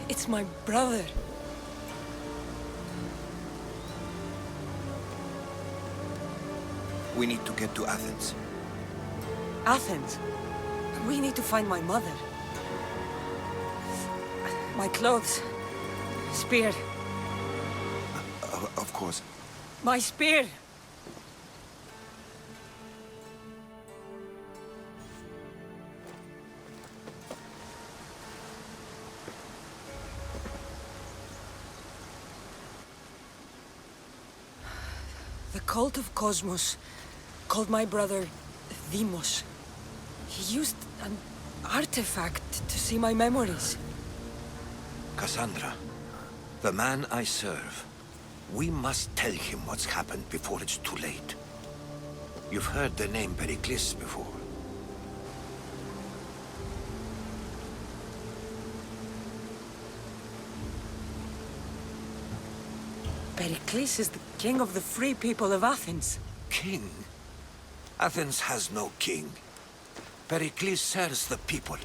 It's my brother. We need to get to Athens. Athens? We need to find my mother. My clothes. Spear. Of course. My spear! The cult of Cosmos called my brother Deimos. He used an artifact to see my memories. Cassandra, the man I serve. We must tell him what's happened before it's too late. You've heard the name Pericles before. Pericles is the king of the free people of Athens. King? Athens has no king. Pericles serves the people,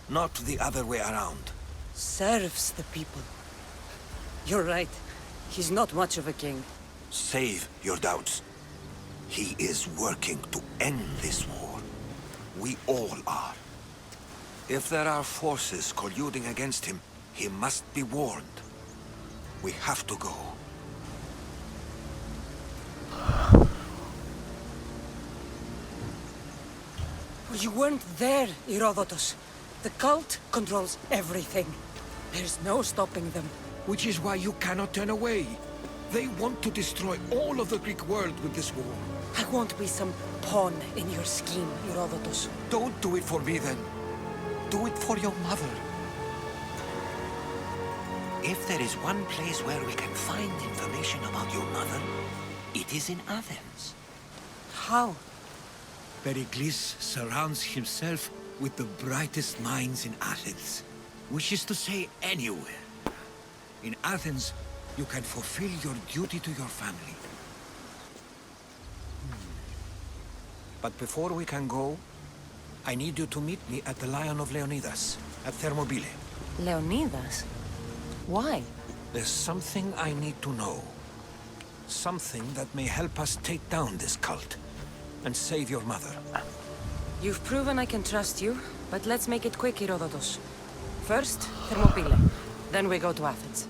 not the other way around. Serves the people. You're right. He's not much of a king. Save your doubts. He is working to end this war. We all are. If there are forces colluding against him, he must be warned. We have to go. You weren't there, Herodotus. The cult controls everything. There's no stopping them. Which is why you cannot turn away. They want to destroy all of the Greek world with this war. I won't be some pawn in your scheme, Herodotus. Don't do it for me, then. Do it for your mother. If there is one place where we can find information about your mother, it is in Athens. How? Pericles surrounds himself with the brightest minds in Athens. Which is to say, anywhere. In Athens, you can fulfill your duty to your family. But before we can go, I need you to meet me at the Lion of Leonidas, at Thermopylae. Leonidas? Why? There's something I need to know. Something that may help us take down this cult and save your mother. You've proven I can trust you, but let's make it quick, Herodotus. First, Thermopylae. Then we go to Athens.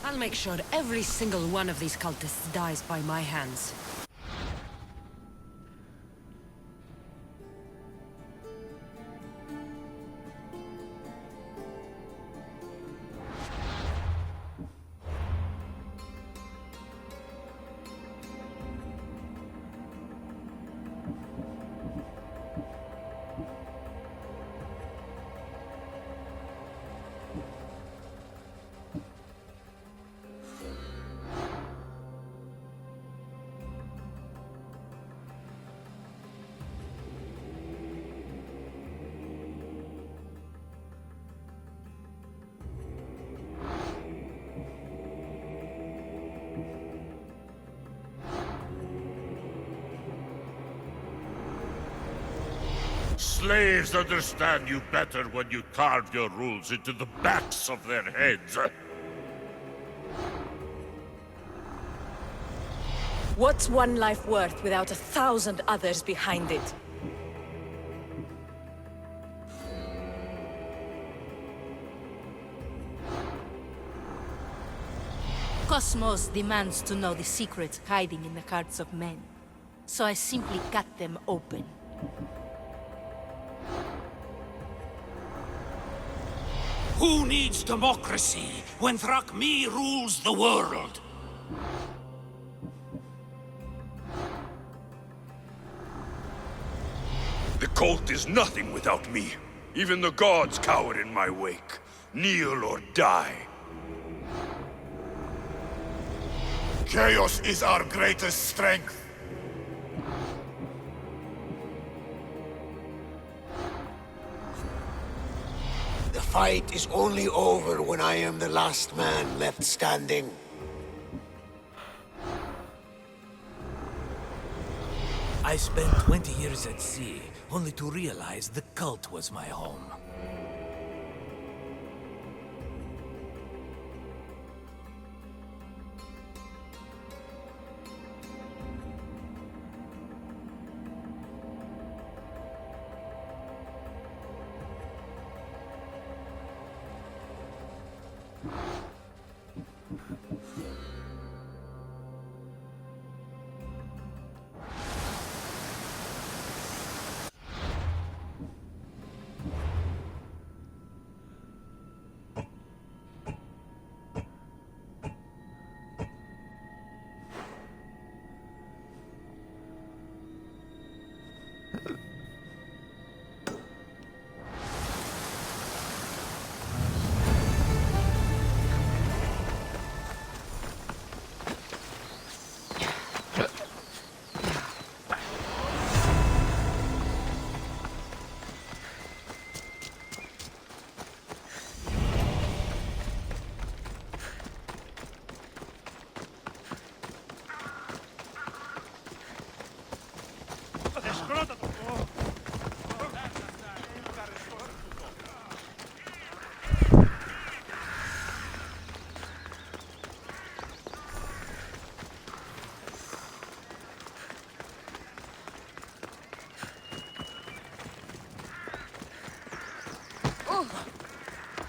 I'll make sure every single one of these cultists dies by my hands. slaves understand you better when you carve your rules into the backs of their heads. What's one life worth without 1,000 others behind it? Cosmos demands to know the secrets hiding in the hearts of men. So I simply cut them open. Who needs democracy when Thrakmi rules the world? The cult is nothing without me. Even the gods cower in my wake. Kneel or die. Chaos is our greatest strength. The fight is only over when I am the last man left standing. I spent 20 years at sea, only to realize the cult was my home.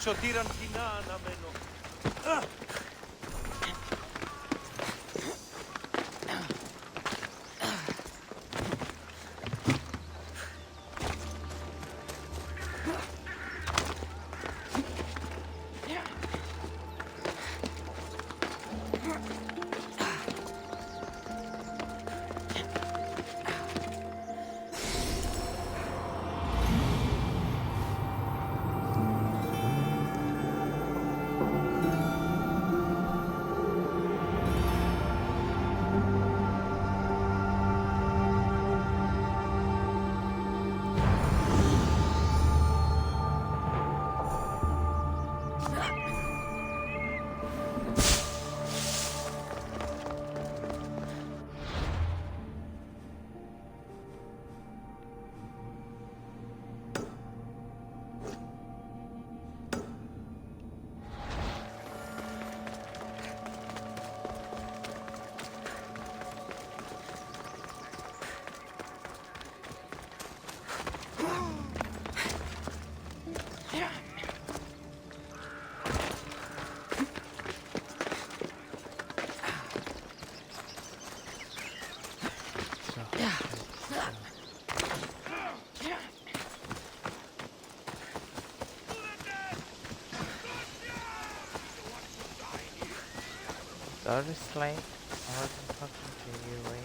Σωτήραν κοινά αναμένω. Sorry, slave. I wasn't talking to you, were you?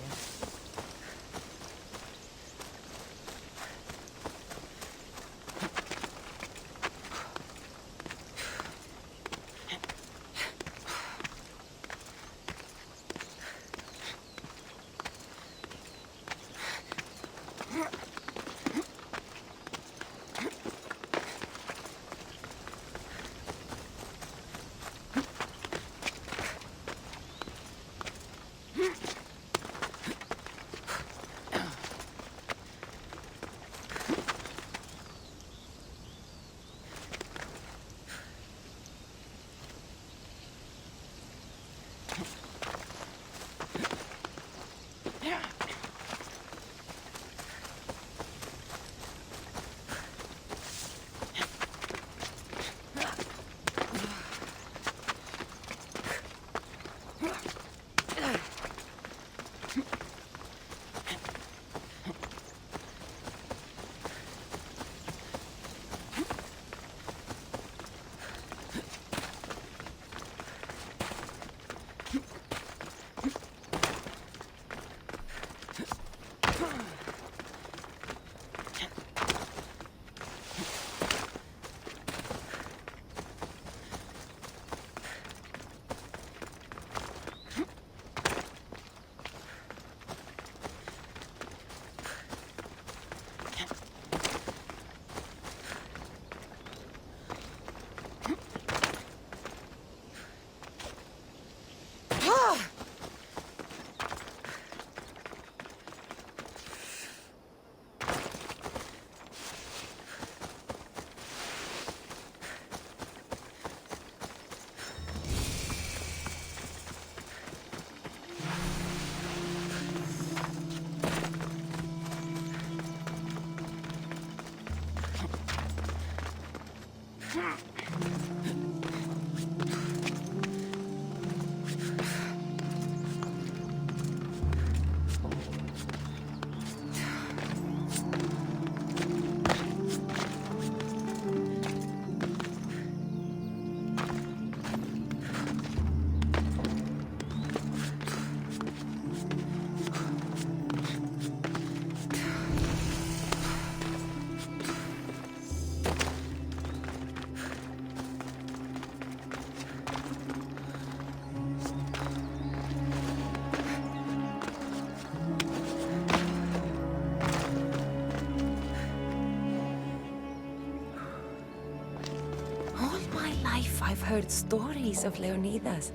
heard stories of Leonidas.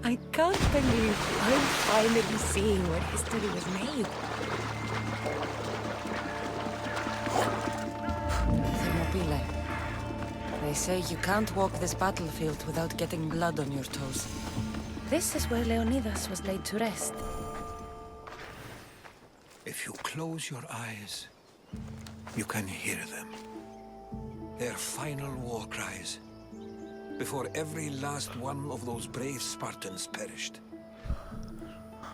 I can't believe I'm finally seeing where history was made. Thermopylae. They say you can't walk this battlefield without getting blood on your toes. This is where Leonidas was laid to rest. If you close your eyes, you can hear them. Their final war cries, before every last one of those brave Spartans perished.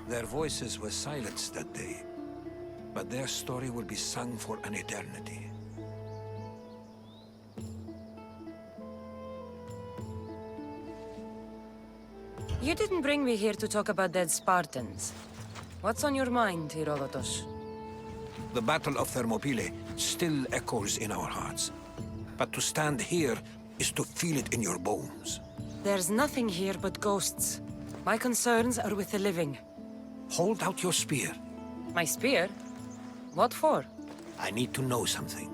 Their voices were silenced that day, but their story will be sung for an eternity. You didn't bring me here to talk about dead Spartans. What's on your mind, Herodotus? The Battle of Thermopylae still echoes in our hearts. But to stand here is to feel it in your bones. There's nothing here but ghosts. My concerns are with the living. Hold out your spear. My spear? What for? I need to know something.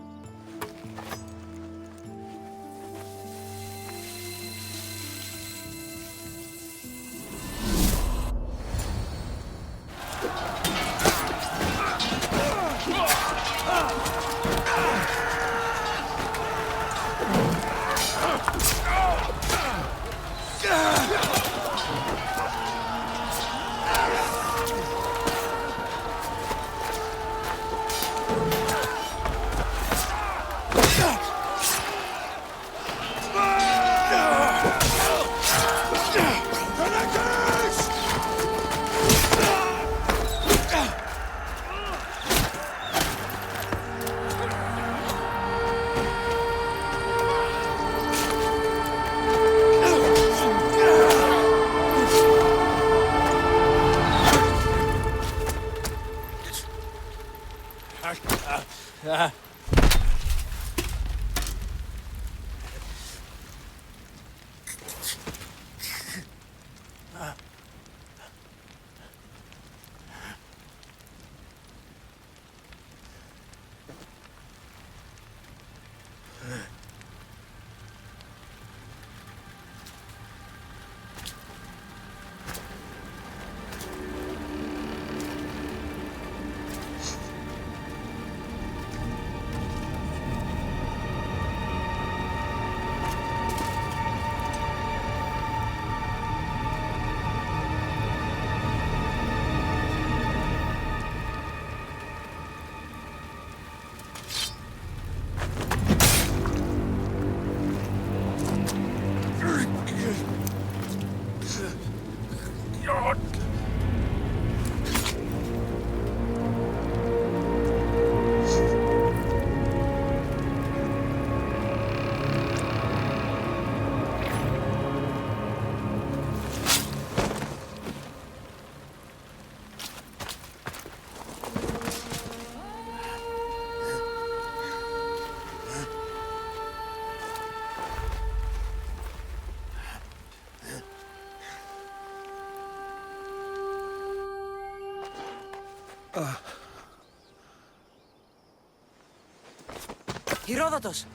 Herodotus!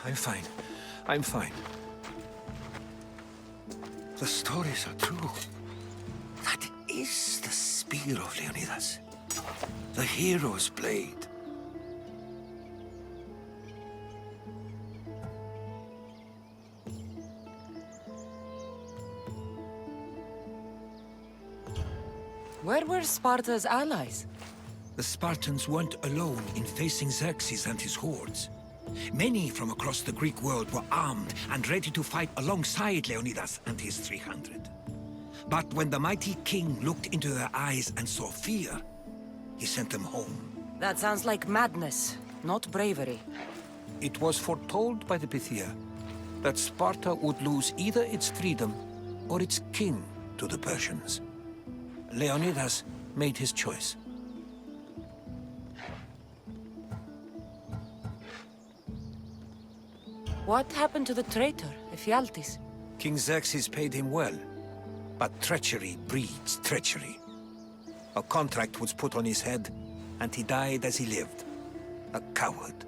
I'm fine. I'm fine. The stories are true. That is the spear of Leonidas. The hero's blade. Where were Sparta's allies? The Spartans weren't alone in facing Xerxes and his hordes. Many from across the Greek world were armed and ready to fight alongside Leonidas and his 300. But when the mighty king looked into their eyes and saw fear, he sent them home. That sounds like madness, not bravery. It was foretold by the Pythia that Sparta would lose either its freedom or its king to the Persians. Leonidas made his choice. What happened to the traitor, Ephialtes? King Xerxes paid him well, but treachery breeds treachery. A contract was put on his head, and he died as he lived. A coward.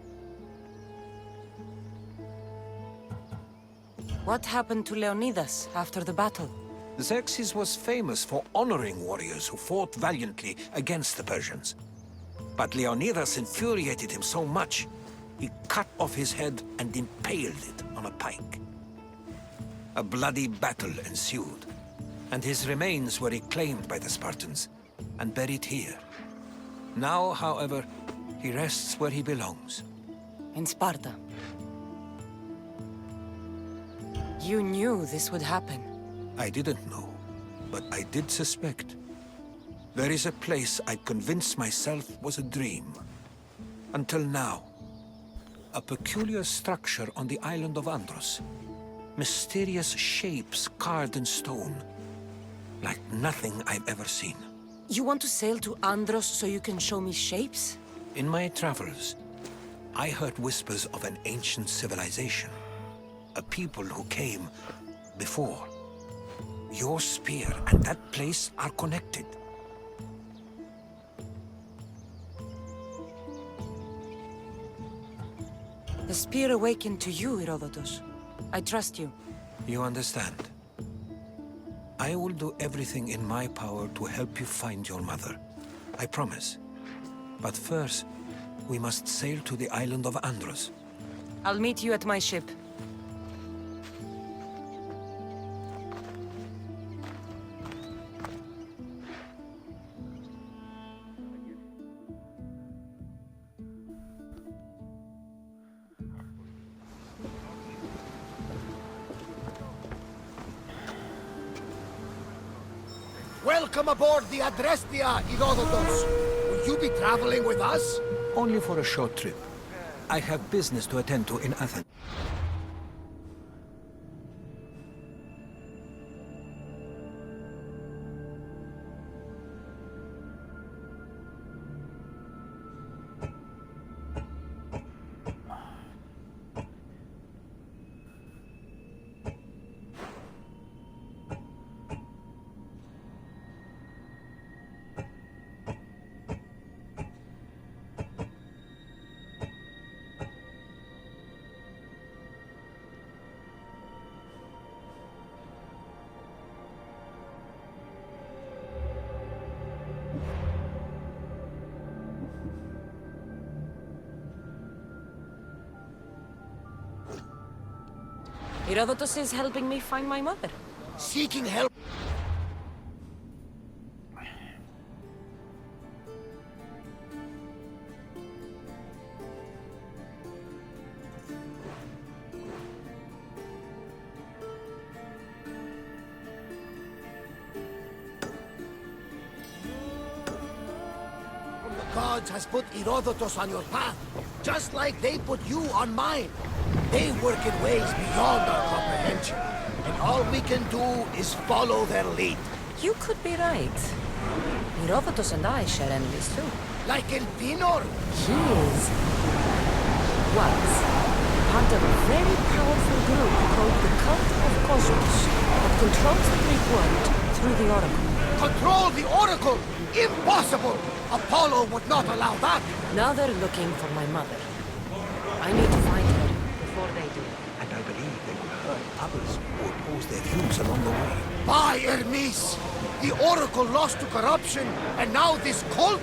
What happened to Leonidas after the battle? Xerxes was famous for honoring warriors who fought valiantly against the Persians. But Leonidas infuriated him so much, he cut off his head and impaled it on a pike. A bloody battle ensued, and his remains were reclaimed by the Spartans and buried here. Now, however, he rests where he belongs. In Sparta. You knew this would happen. I didn't know, but I did suspect. There is a place I convinced myself was a dream. Until now. A peculiar structure on the island of Andros. Mysterious shapes carved in stone. Like nothing I've ever seen. You want to sail to Andros so you can show me shapes? In my travels, I heard whispers of an ancient civilization. A people who came before. Your spear and that place are connected. The spear awakened to you, Herodotus. I trust you. You understand. I will do everything in my power to help you find your mother. I promise. But first, we must sail to the island of Andros. I'll meet you at my ship. Welcome aboard the Adrestia, Herodotus. Will you be traveling with us? Only for a short trip. I have business to attend to in Athens. Herodotus is helping me find my mother. Seeking help. The gods has put Herodotus on your path, just like they put you on mine. They work in ways beyond our comprehension, and all we can do is follow their lead. You could be right. Herodotus and I share enemies too. Like Elpinor? He was part of a very powerful group called the Cult of Cosmos that controls the Greek world through the Oracle. Control the Oracle? Impossible! Apollo would not allow that! Now they're looking for my mother. I need to find her before they do. And I believe they will hurt others who oppose their views along the way. By Hermes! The Oracle lost to corruption, and now this cult?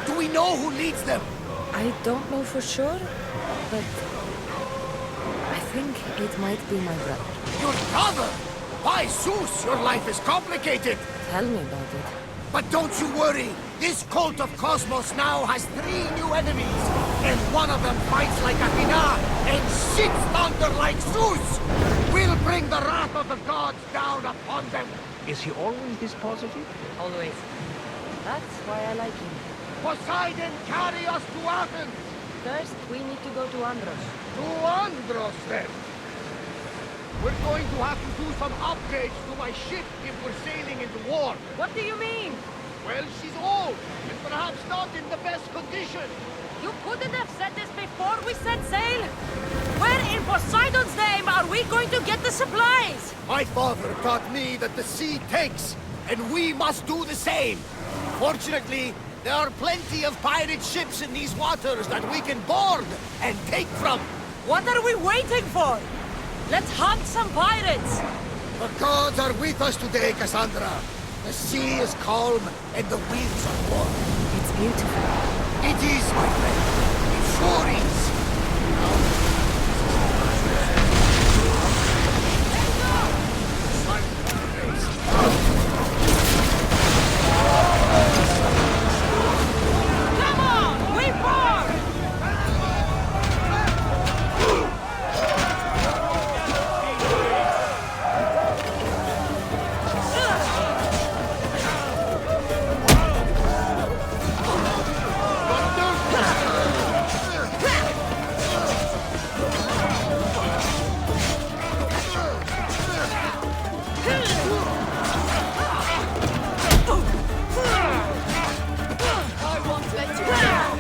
Do we know who leads them? I don't know for sure, but I think it might be my brother. Your brother? By Zeus, your life is complicated! Tell me about it. But don't you worry! This cult of Cosmos now has 3 new enemies, and one of them fights like Athena and shits thunder like Zeus! We'll bring the wrath of the gods down upon them! Is he always this positive? Always. That's why I like him. Poseidon, carry us to Athens! First, we need to go to Andros. To Andros, then! We're going to have to do some upgrades to my ship if we're sailing into war. What do you mean? Well, she's old, and perhaps not in the best condition. You couldn't have said this before we set sail? Where in Poseidon's name are we going to get the supplies? My father taught me that the sea takes, and we must do the same. Fortunately, there are plenty of pirate ships in these waters that we can board and take from. What are we waiting for? Let's hunt some pirates! The gods are with us today, Cassandra. The sea is calm and the winds are warm. It's beautiful. It is, my friend. It sure is. Come on! We pour! I won't let you down.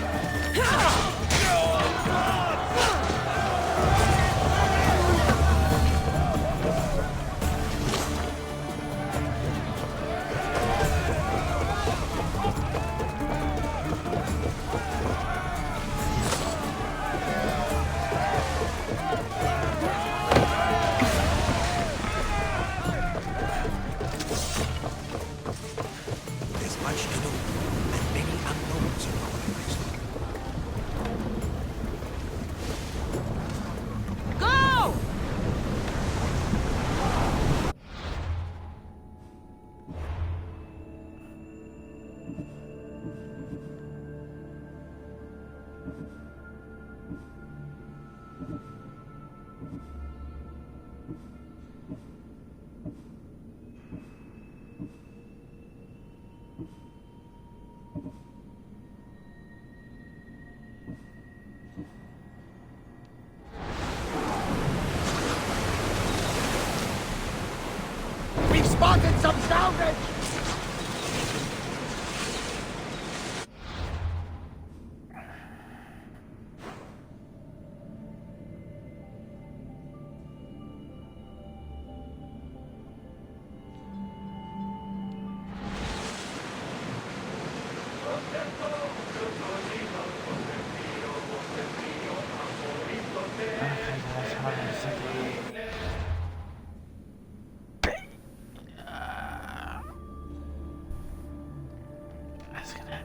There's much to do, and many unknowns in our quest. Go! We've spotted some salvage! That's gonna.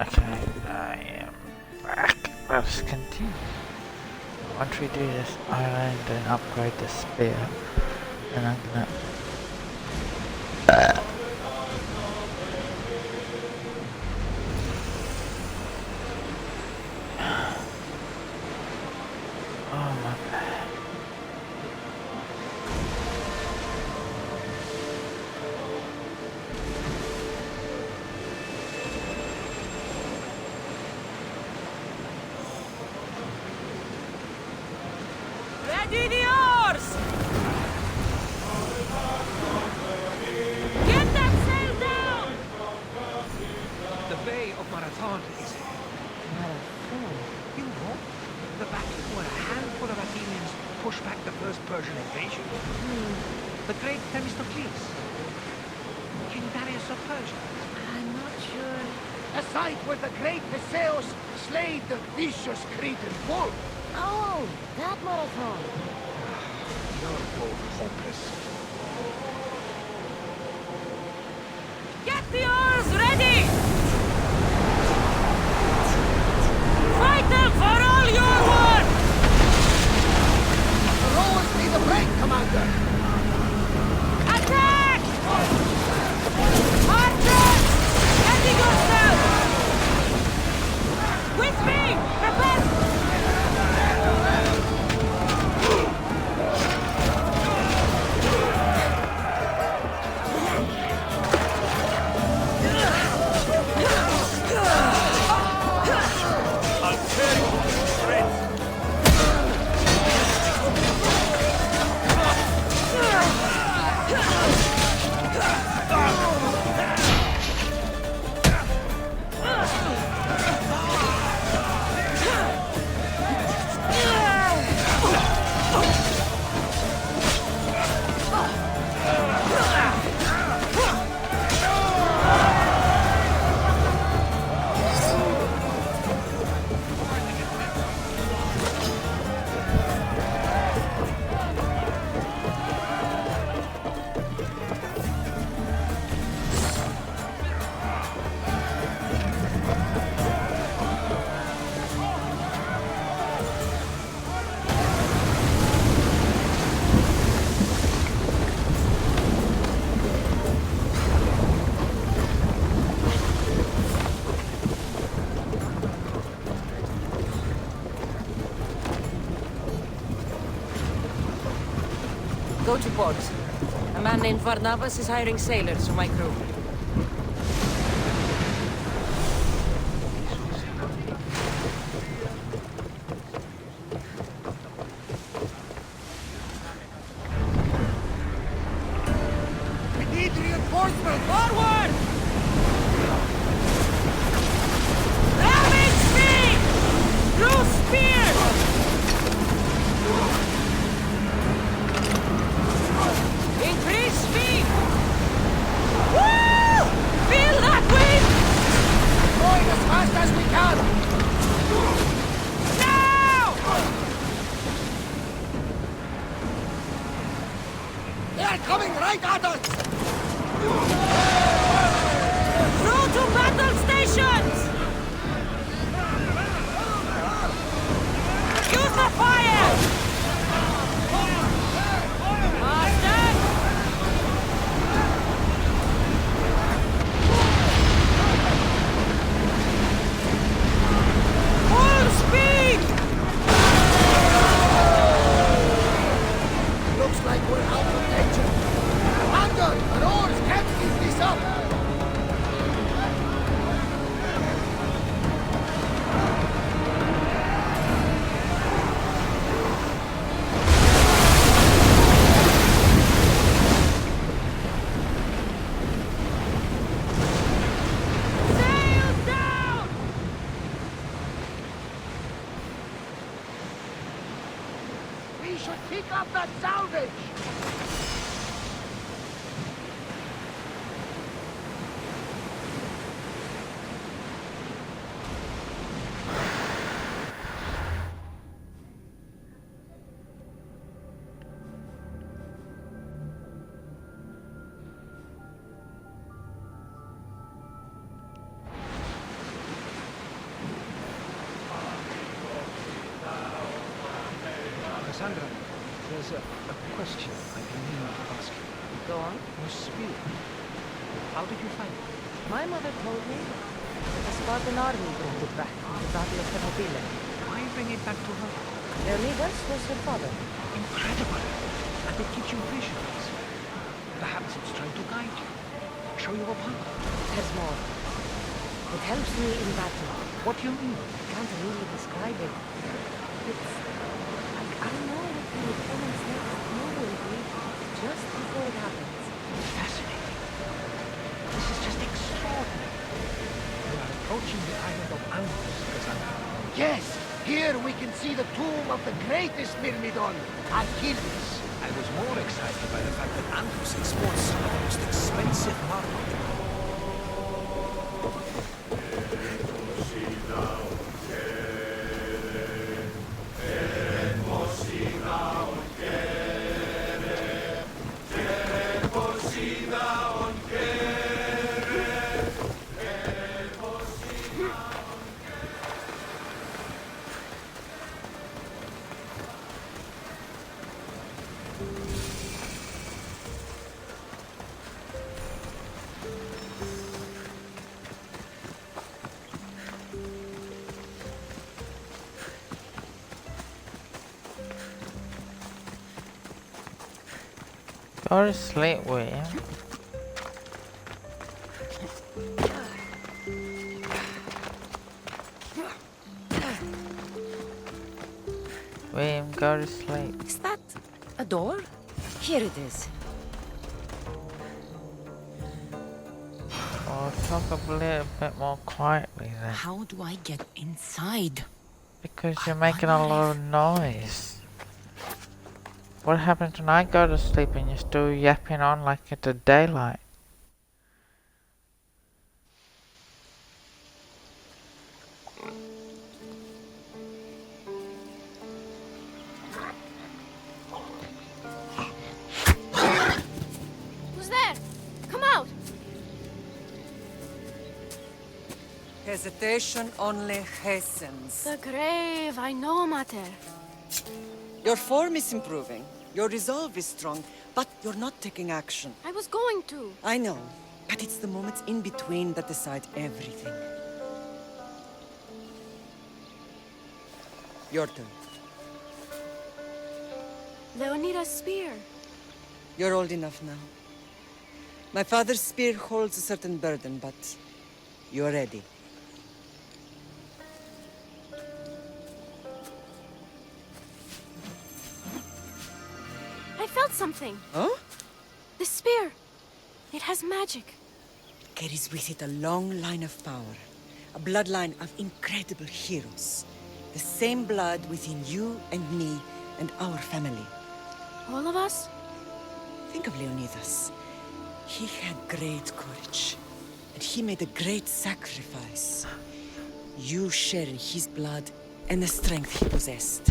Okay, I am back. Let's continue. Once we do this island and upgrade the spear, then I'm gonna. Oh my bad. marathon, is it? Marathon? You know, the battle where a handful of Athenians pushed back the first Persian invasion. The great Themistocles. King Darius of Persia. I'm not sure. A site where the great Theseus slayed the vicious Cretan bull. Oh, that marathon. You're both hopeless. Get the oars ready! Fight them for all your worth! The rowers need a break, Commander. Attack! Archers! Ready yourself! With me! Prepare! Go to port. A man named Varnavas is hiring sailors for my crew. We need reinforcements! Forward! Ramming speed! Through spears! Increase speed! Woo! Feel that wind! Going as fast as we can! Now! They are coming right at us! Through to battle stations! Use the fire! Looks like we're out of danger. Commander, our oars can't keep this up. Sails down! We should pick up that salvage. Cassandra, there's a question I've been meaning to ask you. Go on. Your spear. How did you find it? My mother told me the Spartan army brought it back from the Battle of Thermopylae. Why bring it back to her? Their leader was her father. Incredible. And it gives you visions. Perhaps it's trying to guide you. Show you a path. There's more. It helps me in battle. What do you mean? I can't really describe it. It's like I know what the opponent's next move will be just before it happens. Fascinating. This is just extraordinary. You are a approaching the island of Angus, Cassandra. Yes, here we can see the tomb of the greatest Myrmidon, Achilles. I was more excited by the fact that Angus exports some of the most expensive marble. Go to sleep, William. William, go to sleep. Is that a door? Here it is. Oh, talk a little bit more quietly then. How do I get inside? Because you're making a lot of noise. What happens when I go to sleep and you're still yapping on like it's a daylight? Who's there? Come out! Hesitation only hastens. The grave, I know, Mater. Your form is improving. Your resolve is strong, but you're not taking action. I was going to. I know, but it's the moments in between that decide everything. Your turn. Leonida's spear. You're old enough now. My father's spear holds a certain burden, but you're ready. I felt something. Huh? The spear. It has magic. It carries with it a long line of power. A bloodline of incredible heroes. The same blood within you and me and our family. All of us? Think of Leonidas. He had great courage. And he made a great sacrifice. You share in his blood and the strength he possessed.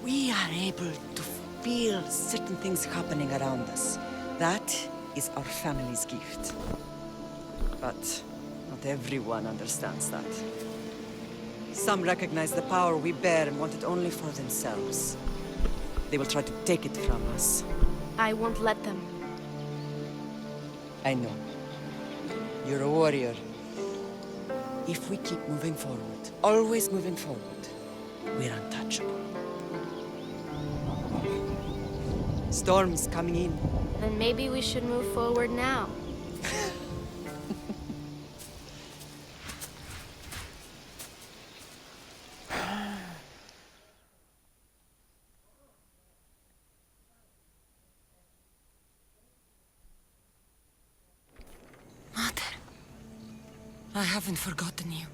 We are able to feel certain things happening around us. That is our family's gift. But not everyone understands that. Some recognize the power we bear and want it only for themselves. They will try to take it from us. I won't let them. I know. You're a warrior. If we keep moving forward, always moving forward, we're untouchable. Storm's coming in. Then maybe we should move forward now. Mother, I haven't forgotten you.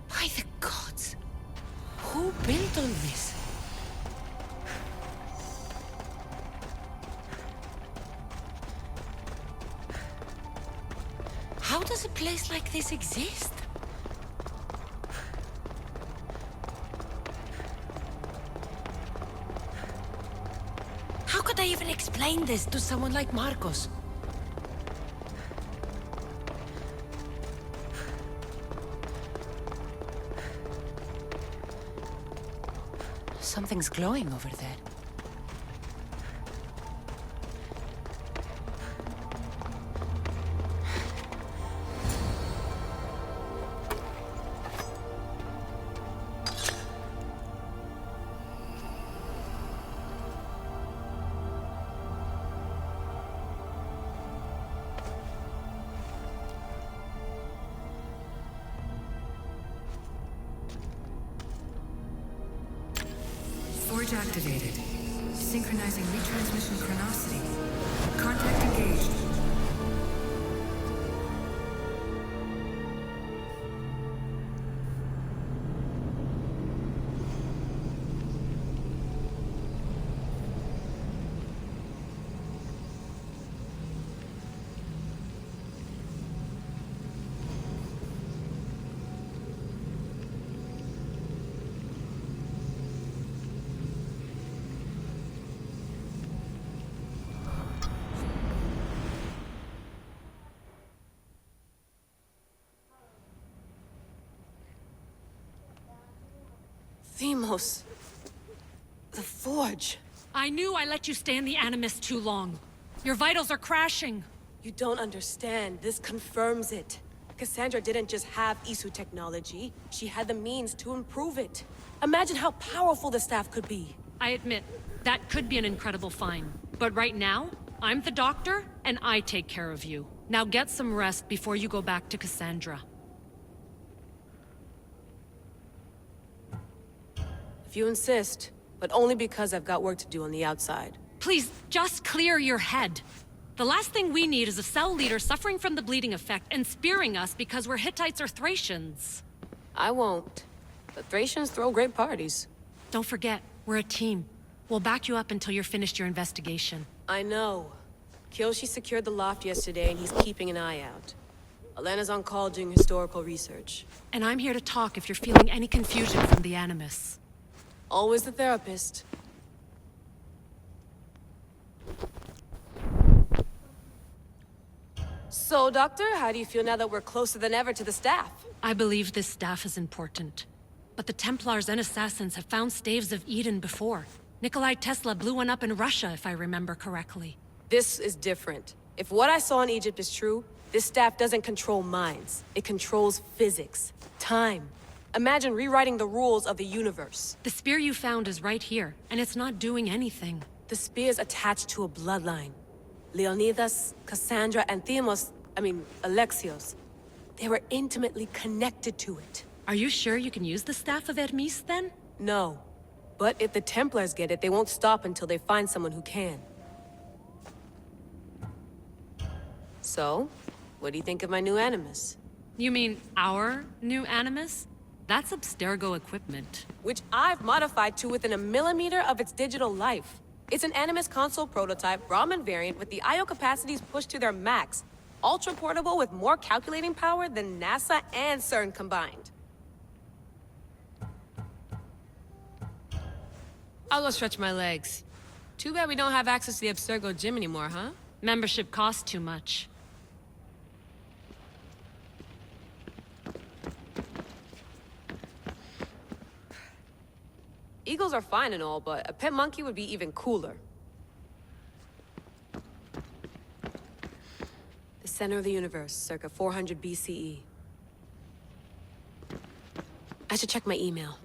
By the gods! Who built all this? How does a place like this exist? How could I even explain this to someone like Marcos? Something's glowing over there. Switch activated. Synchronizing retransmission chronicity. Contact engaged. Themos. The Forge. I knew I let you stay in the Animus too long. Your vitals are crashing. You don't understand. This confirms it. Cassandra didn't just have Isu technology. She had the means to improve it. Imagine how powerful the staff could be. I admit, that could be an incredible find. But right now, I'm the doctor, and I take care of you. Now get some rest before you go back to Cassandra. If you insist, but only because I've got work to do on the outside. Please, just clear your head. The last thing we need is a cell leader suffering from the bleeding effect and spearing us because we're Hittites or Thracians. I won't. The Thracians throw great parties. Don't forget, we're a team. We'll back you up until you're finished your investigation. I know. Kyoshi secured the loft yesterday and he's keeping an eye out. Elena's on call doing historical research. And I'm here to talk if you're feeling any confusion from the Animus. Always the therapist. So, Doctor, how do you feel now that we're closer than ever to the staff? I believe this staff is important. But the Templars and Assassins have found staves of Eden before. Nikolai Tesla blew one up in Russia, if I remember correctly. This is different. If what I saw in Egypt is true, this staff doesn't control minds. It controls physics, time. Imagine rewriting the rules of the universe. The spear you found is right here, and it's not doing anything. The spear's attached to a bloodline. Leonidas, Cassandra, and Alexios. They were intimately connected to it. Are you sure you can use the Staff of Hermes, then? No. But if the Templars get it, they won't stop until they find someone who can. So, what do you think of my new Animus? You mean our new Animus? That's Abstergo equipment. Which I've modified to within a millimeter of its digital life. It's an Animus console prototype, Raman variant, with the I/O capacities pushed to their max. Ultra portable with more calculating power than NASA and CERN combined. I'll go stretch my legs. Too bad we don't have access to the Abstergo gym anymore, huh? Membership costs too much. Eagles are fine and all, but a pet monkey would be even cooler. The center of the universe, circa 400 BCE. I should check my email.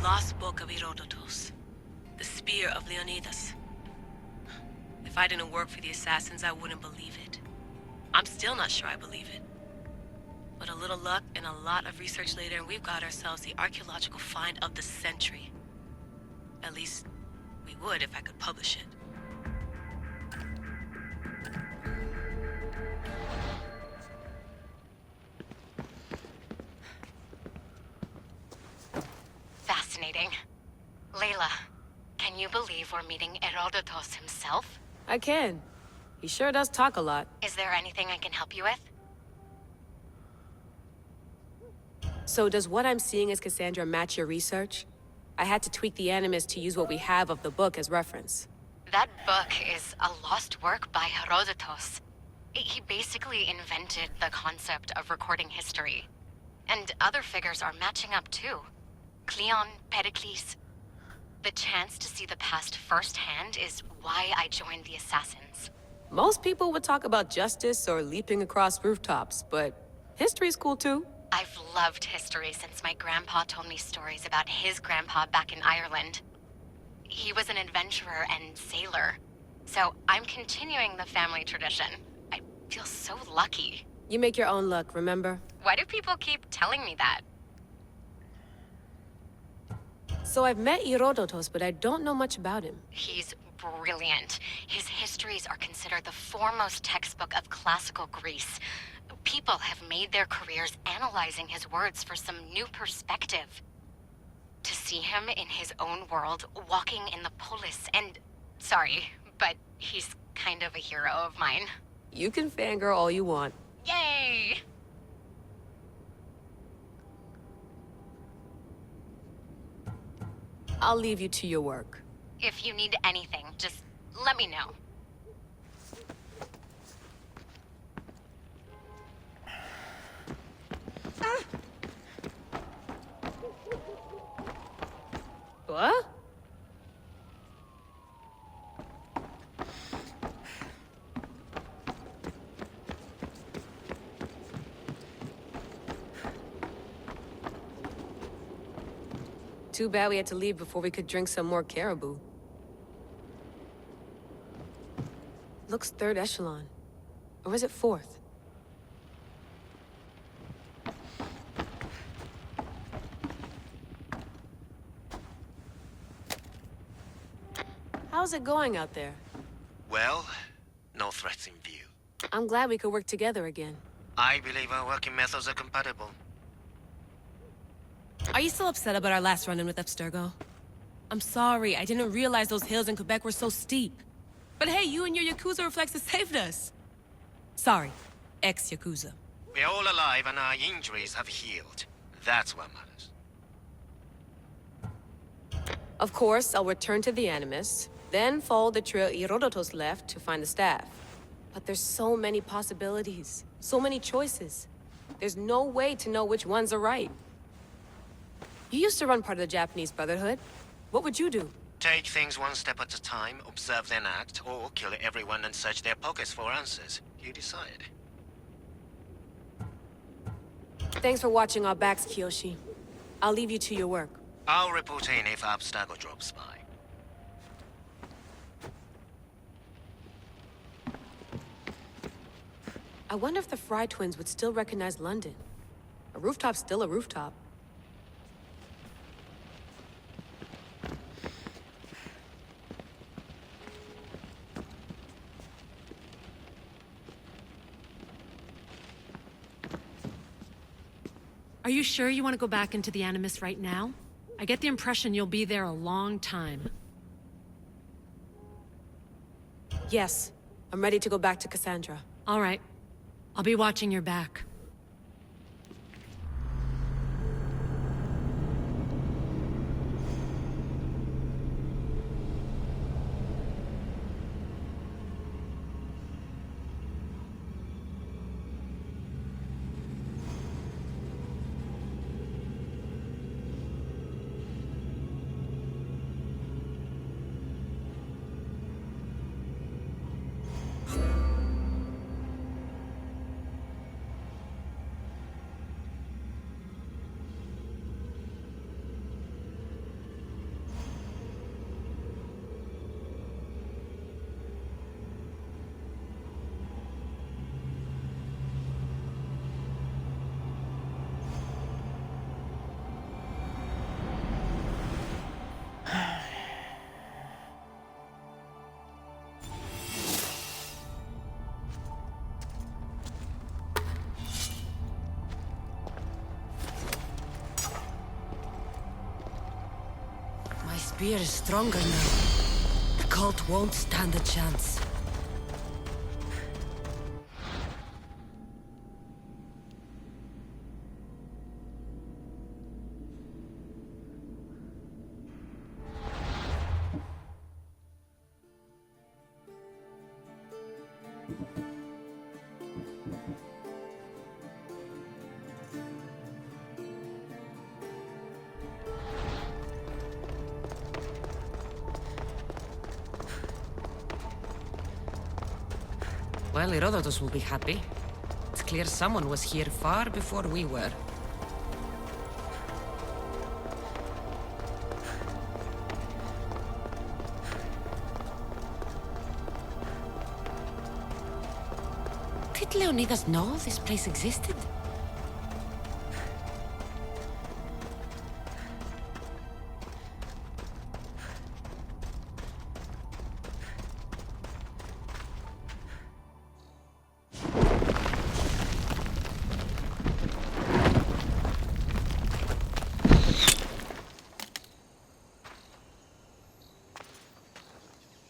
lost book of Herodotus. The spear of Leonidas. If I didn't work for the assassins, I wouldn't believe it. I'm still not sure I believe it. But a little luck and a lot of research later, and we've got ourselves the archaeological find of the century. At least, we would if I could publish it. Fascinating. Layla, can you believe we're meeting Herodotus himself? I can. He sure does talk a lot. Is there anything I can help you with? So does what I'm seeing as Cassandra match your research? I had to tweak the Animus to use what we have of the book as reference. That book is a lost work by Herodotus. He basically invented the concept of recording history. And other figures are matching up too. Cleon, Pericles. The chance to see the past firsthand is why I joined the Assassins. Most people would talk about justice or leaping across rooftops, but history's cool too. I've loved history since my grandpa told me stories about his grandpa back in Ireland. He was an adventurer and sailor, so I'm continuing the family tradition. I feel so lucky. You make your own luck, remember? Why do people keep telling me that? So I've met Herodotus, but I don't know much about him. He's brilliant. His histories are considered the foremost textbook of classical Greece. People have made their careers analyzing his words for some new perspective. To see him in his own world, walking in the polis, and... Sorry, but he's kind of a hero of mine. You can fangirl all you want. Yay! I'll leave you to your work. If you need anything, just let me know. What? Too bad we had to leave before we could drink some more caribou. Looks third echelon. Or is it fourth? How's it going out there? Well, no threats in view. I'm glad we could work together again. I believe our working methods are compatible. Are you still upset about our last run-in with Abstergo? I'm sorry, I didn't realize those hills in Quebec were so steep. But hey, you and your Yakuza reflexes saved us. Sorry, ex-Yakuza. We're all alive and our injuries have healed. That's what matters. Of course, I'll return to the Animus, then follow the trail Herodotus left to find the staff. But there's so many possibilities, so many choices. There's no way to know which ones are right. You used to run part of the Japanese Brotherhood. What would you do? Take things one step at a time, observe then act, or kill everyone and search their pockets for answers. You decide. Thanks for watching our backs, Kiyoshi. I'll leave you to your work. I'll report in if Abstergo drops by. I wonder if the Fry twins would still recognize London. A rooftop's still a rooftop. Are you sure you want to go back into the Animus right now? I get the impression you'll be there a long time. Yes. I'm ready to go back to Cassandra. All right. I'll be watching your back. spear is stronger now. The cult won't stand a chance. Well, Herodotus will be happy. It's clear someone was here far before we were. Did Leonidas know this place existed?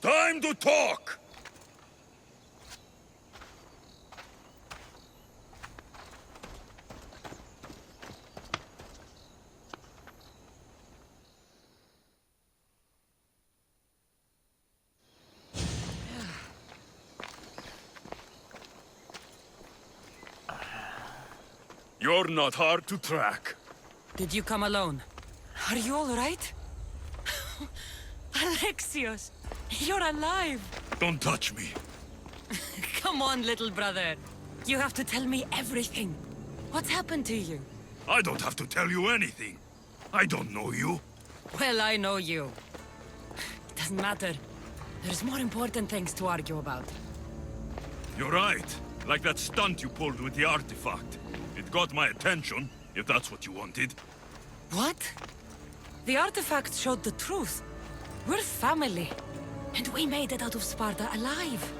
Time to talk! You're not hard to track. Did you come alone? Are you all right? Alexios, you're alive! Don't touch me. Come on, little brother. You have to tell me everything. What's happened to you? I don't have to tell you anything. I don't know you. Well, I know you. Doesn't matter. There's more important things to argue about. You're right. Like that stunt you pulled with the artifact. It got my attention, if that's what you wanted. What? The artifact showed the truth. We're family. And we made it out of Sparta alive.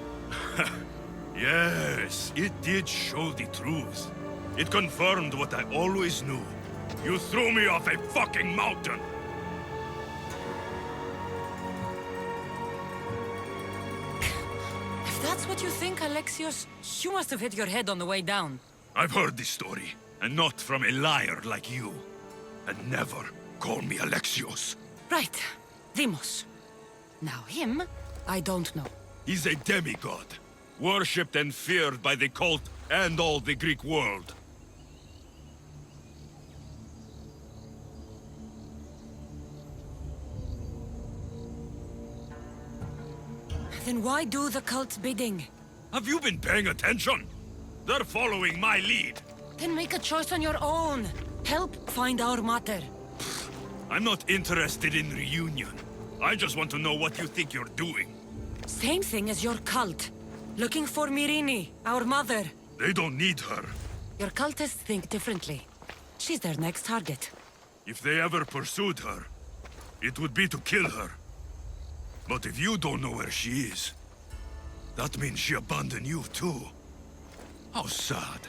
Yes, it did show the truth. It confirmed what I always knew. You threw me off a fucking mountain! If that's what you think, Alexios, you must have hit your head on the way down. I've heard this story, and not from a liar like you. And never call me Alexios. Right. Demos. Now him, I don't know. He's a demigod, worshipped and feared by the cult and all the Greek world. Then why do the cult's bidding? Have you been paying attention? They're following my lead. Then make a choice on your own. Help find our mater. I'm not interested in reunion. I just want to know what you think you're doing. Same thing as your cult. Looking for Myrine, our mother. They don't need her. Your cultists think differently. She's their next target. If they ever pursued her, it would be to kill her. But if you don't know where she is, that means she abandoned you too. How sad.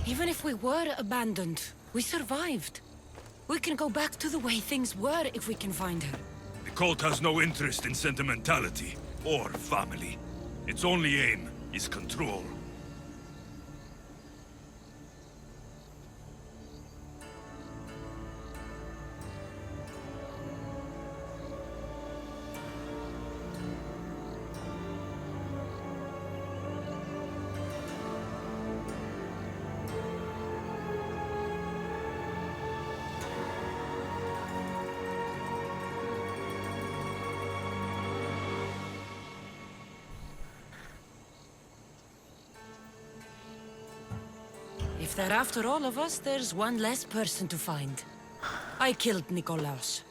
Even if we were abandoned, we survived. We can go back to the way things were if we can find her. The cult has no interest in sentimentality or family. Its only aim is control. If they're after all of us, there's one less person to find. I killed Nikolaos.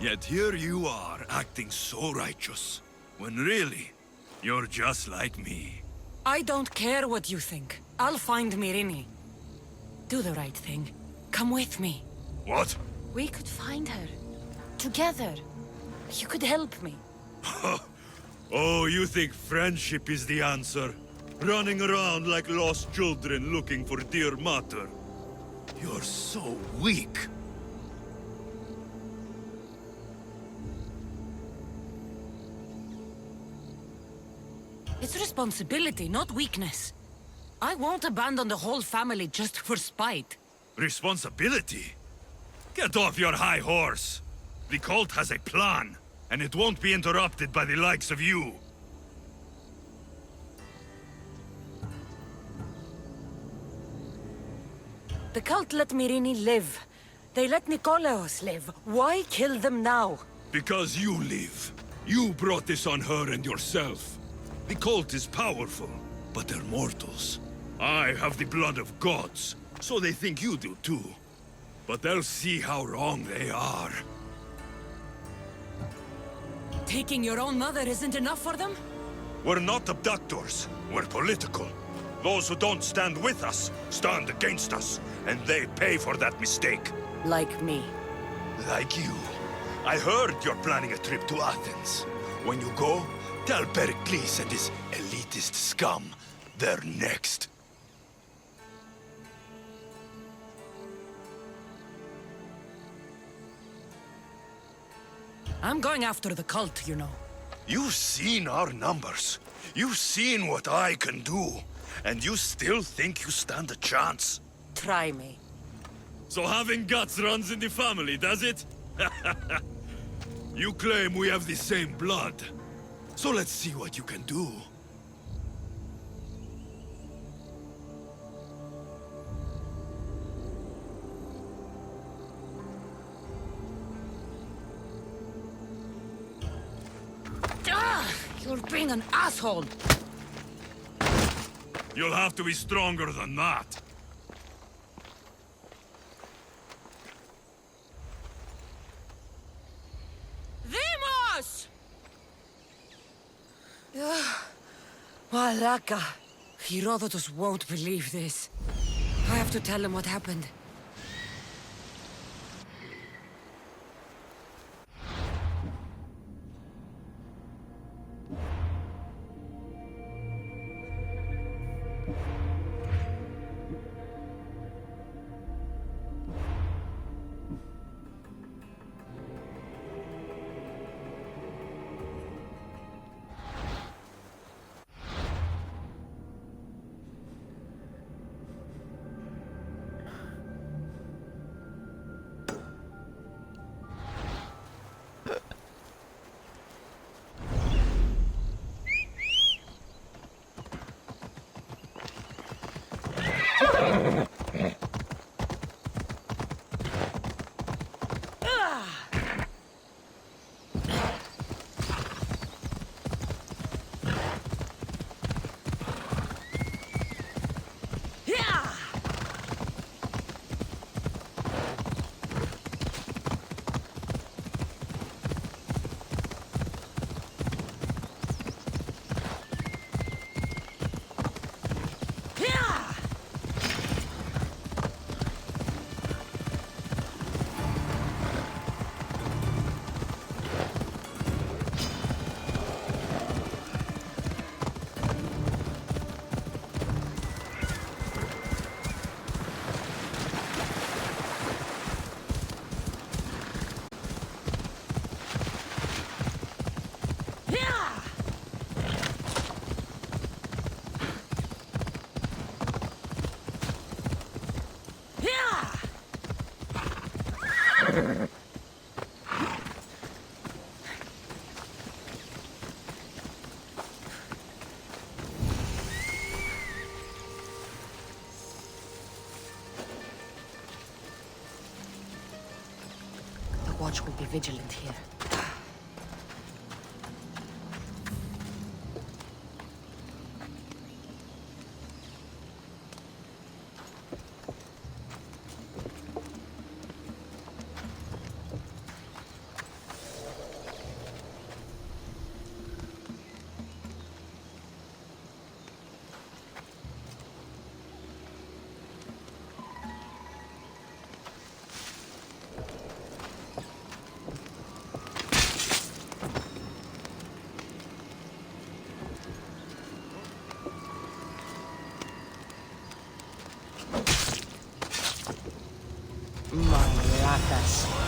Yet here you are, acting so righteous, when really, you're just like me. I don't care what you think. I'll find Myrine. Do the right thing. Come with me. What? We could find her. Together. You could help me. Oh, you think friendship is the answer? Running around like lost children looking for dear mater. You're so weak. It's responsibility, not weakness. I won't abandon the whole family just for spite. Responsibility? Get off your high horse. The cult has a plan, and it won't be interrupted by the likes of you. The cult let Myrrine live. They let Nikolaos live. Why kill them now? Because you live. You brought this on her and yourself. The cult is powerful, but they're mortals. I have the blood of gods, so they think you do too. But they'll see how wrong they are. Taking your own mother isn't enough for them? We're not abductors. We're political. Those who don't stand with us, stand against us. And they pay for that mistake. Like me. Like you. I heard you're planning a trip to Athens. When you go, tell Pericles and his elitist scum they're next. I'm going after the cult, you know. You've seen our numbers. You've seen what I can do. And you still think you stand a chance? Try me. So having guts runs in the family, does it? You claim we have the same blood. So let's see what you can do. You're being an asshole! You'll have to be stronger than that. Vimos! Malaka. Herodotus won't believe this. I have to tell him what happened. The watch will be vigilant here. Spartas.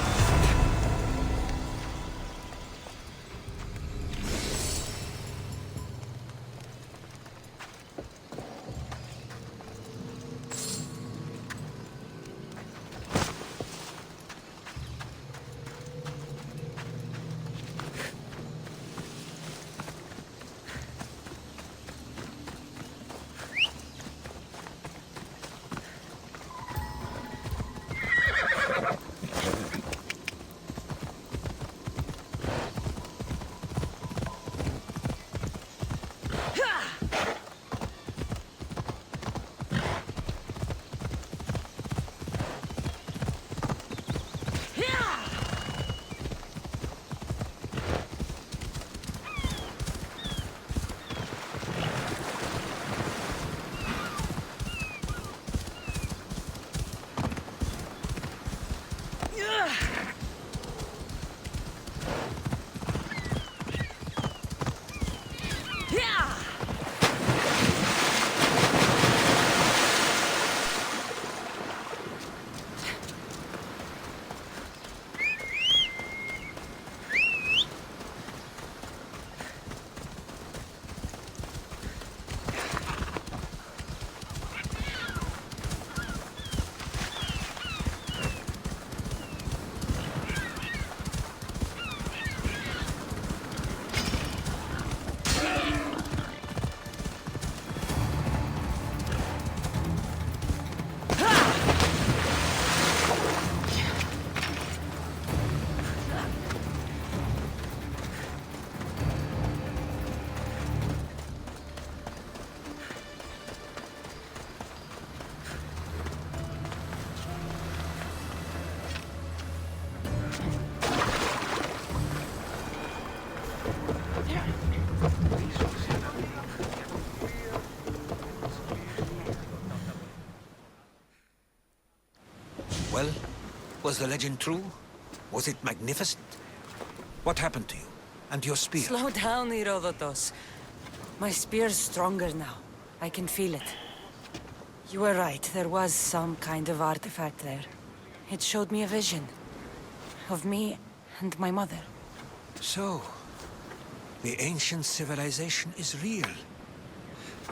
Well, was the legend true? Was it magnificent? What happened to you? And your spear? Slow down, Herodotos. My spear's stronger now. I can feel it. You were right, there was some kind of artifact there. It showed me a vision. Of me and my mother. So, the ancient civilization is real.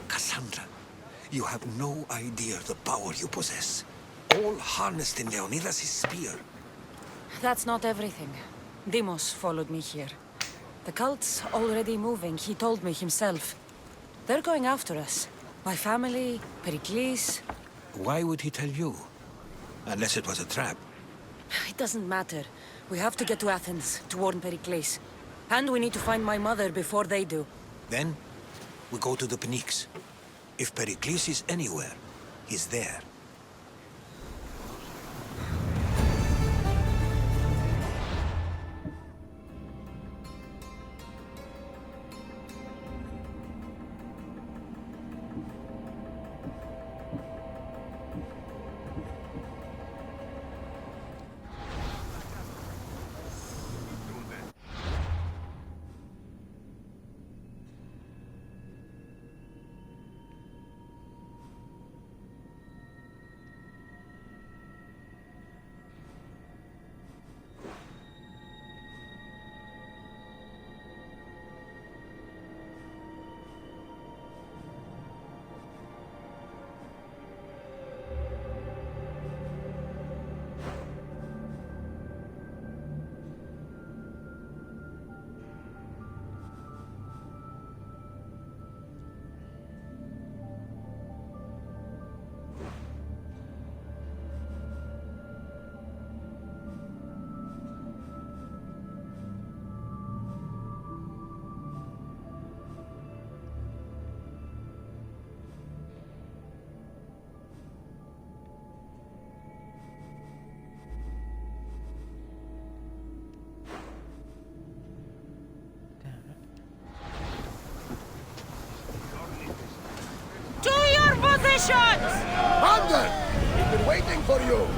Cassandra, you have no idea the power you possess. All harnessed in Leonidas' spear. That's not everything. Deimos followed me here. The cult's already moving, he told me himself. They're going after us. My family, Pericles. Why would he tell you? Unless it was a trap. It doesn't matter. We have to get to Athens to warn Pericles. And we need to find my mother before they do. Then, we go to the Pnyx. If Pericles is anywhere, he's there. Commander! We've been waiting for you!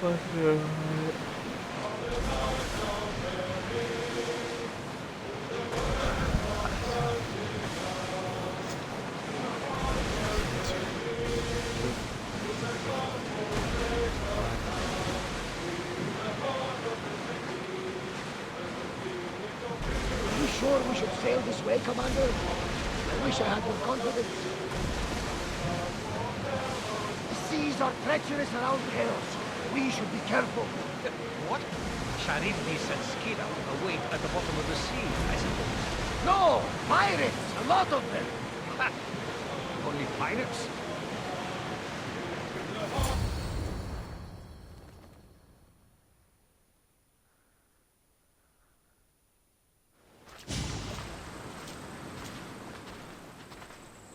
You sure we should sail this way, Commander? I wish I had more confidence. The seas are treacherous around here. We should be careful. What? Charybdis and Scylla await at the bottom of the sea, I suppose. No! Pirates! A lot of them! Ha! Only pirates?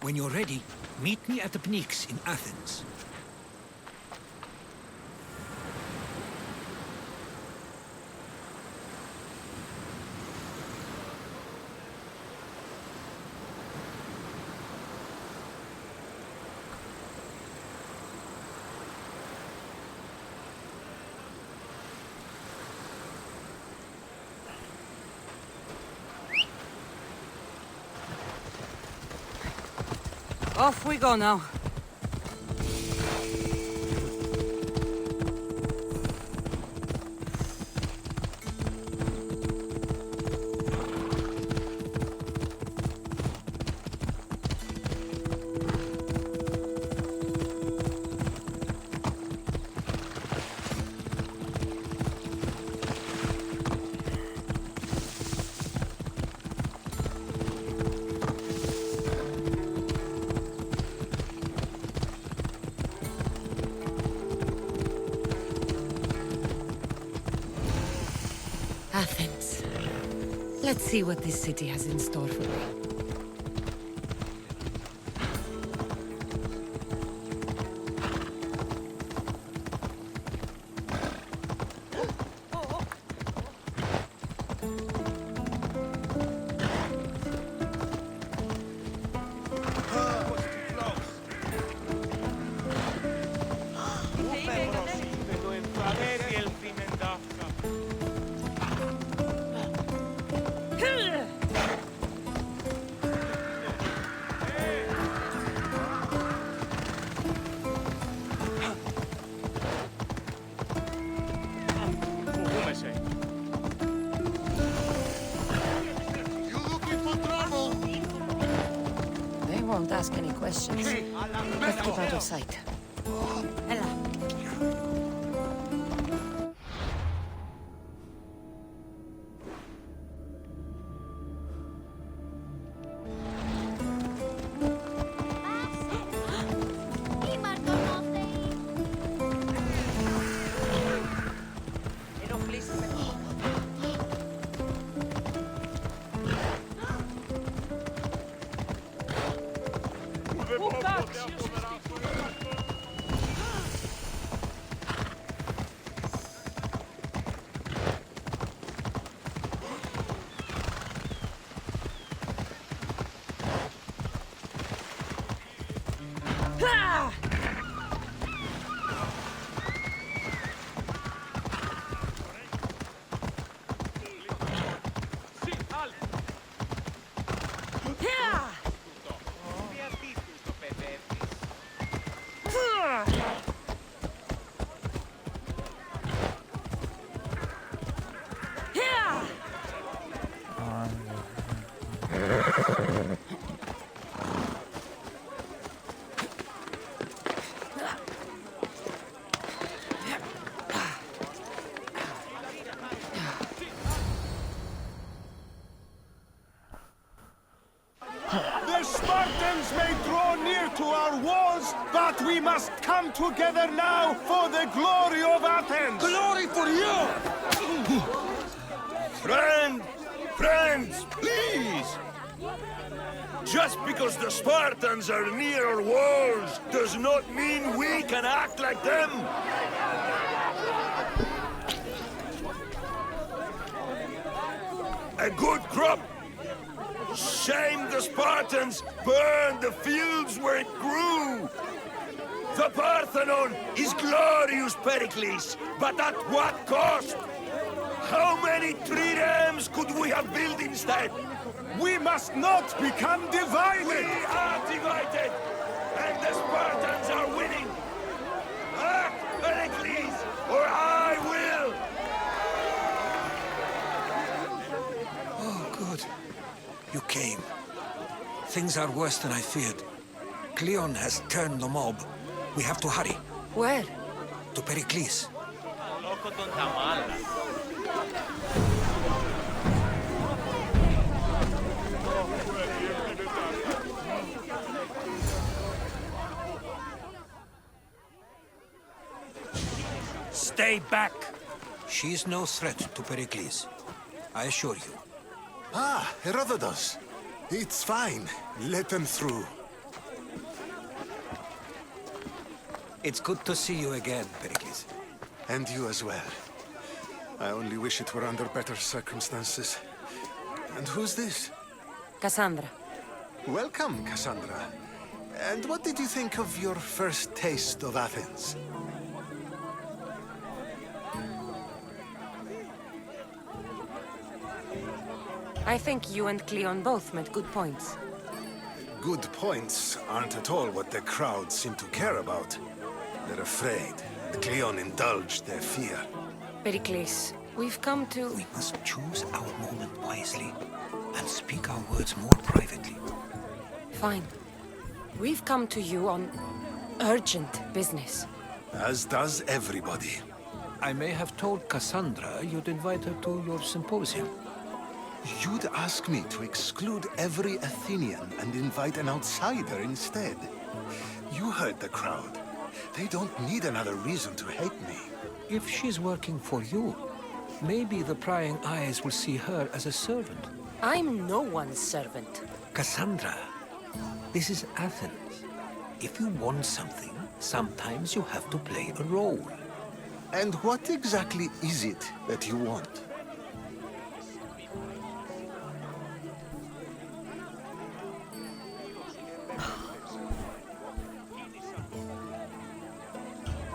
When you're ready, meet me at the Pnyx in Athens. Off we go now. Athens. Let's see what this city has in store for me. They won't ask any questions. Let's keep out of sight. The Spartans may draw near to our walls, but we must come together now for the glory of Athens! Glory for you! Friends, please! Just because the Spartans are near our walls does not mean we can act like them! A good crop! Shame the Spartans burned the fields where it grew! The Parthenon is glorious, Pericles, but at what cost? How many triremes could we have built instead? We must not become divided! We are divided, and the Spartans are winning! Act, Pericles, or I will! Oh, good. You came. Things are worse than I feared. Cleon has turned the mob. We have to hurry. Where? To Pericles. Stay back! She's no threat to Pericles. I assure you. Ah, Herodotus. It's fine. Let them through. It's good to see you again, Pericles. And you as well. I only wish it were under better circumstances. And who's this? Cassandra. Welcome, Cassandra. And what did you think of your first taste of Athens? I think you and Cleon both made good points. Good points aren't at all what the crowd seem to care about. They're afraid, and Cleon indulged their fear. Pericles, we've come to... We must choose our moment wisely, and speak our words more privately. Fine. We've come to you on urgent business. As does everybody. I may have told Cassandra you'd invite her to your symposium. You'd ask me to exclude every Athenian and invite an outsider instead. You heard the crowd. They don't need another reason to hate me. If she's working for you, maybe the prying eyes will see her as a servant. I'm no one's servant. Cassandra, this is Athens. If you want something, sometimes you have to play a role. And what exactly is it that you want?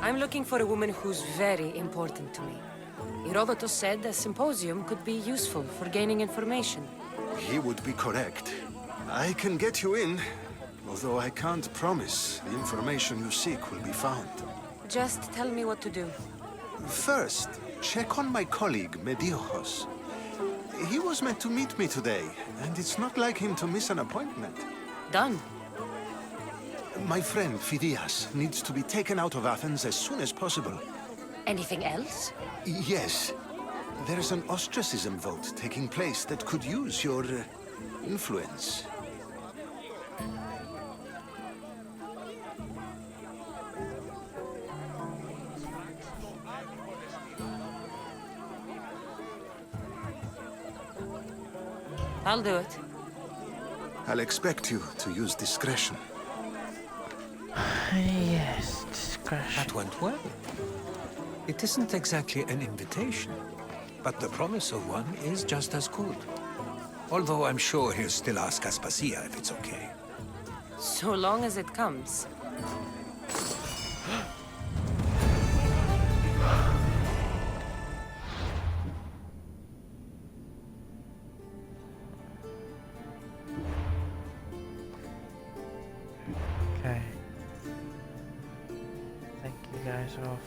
I'm looking for a woman who's very important to me. Herodotus said a symposium could be useful for gaining information. He would be correct. I can get you in, although I can't promise the information you seek will be found. Just tell me what to do. First, check on my colleague, Mediochos. He was meant to meet me today, and it's not like him to miss an appointment. Done. My friend, Phidias, needs to be taken out of Athens as soon as possible. Anything else? Yes. There's an ostracism vote taking place that could use your influence. I'll do it. I'll expect you to use discretion. Yes, discretion. That went well. It isn't exactly an invitation, but the promise of one is just as good. Although I'm sure he'll still ask Aspasia if it's okay. So long as it comes. Okay. Thank you guys all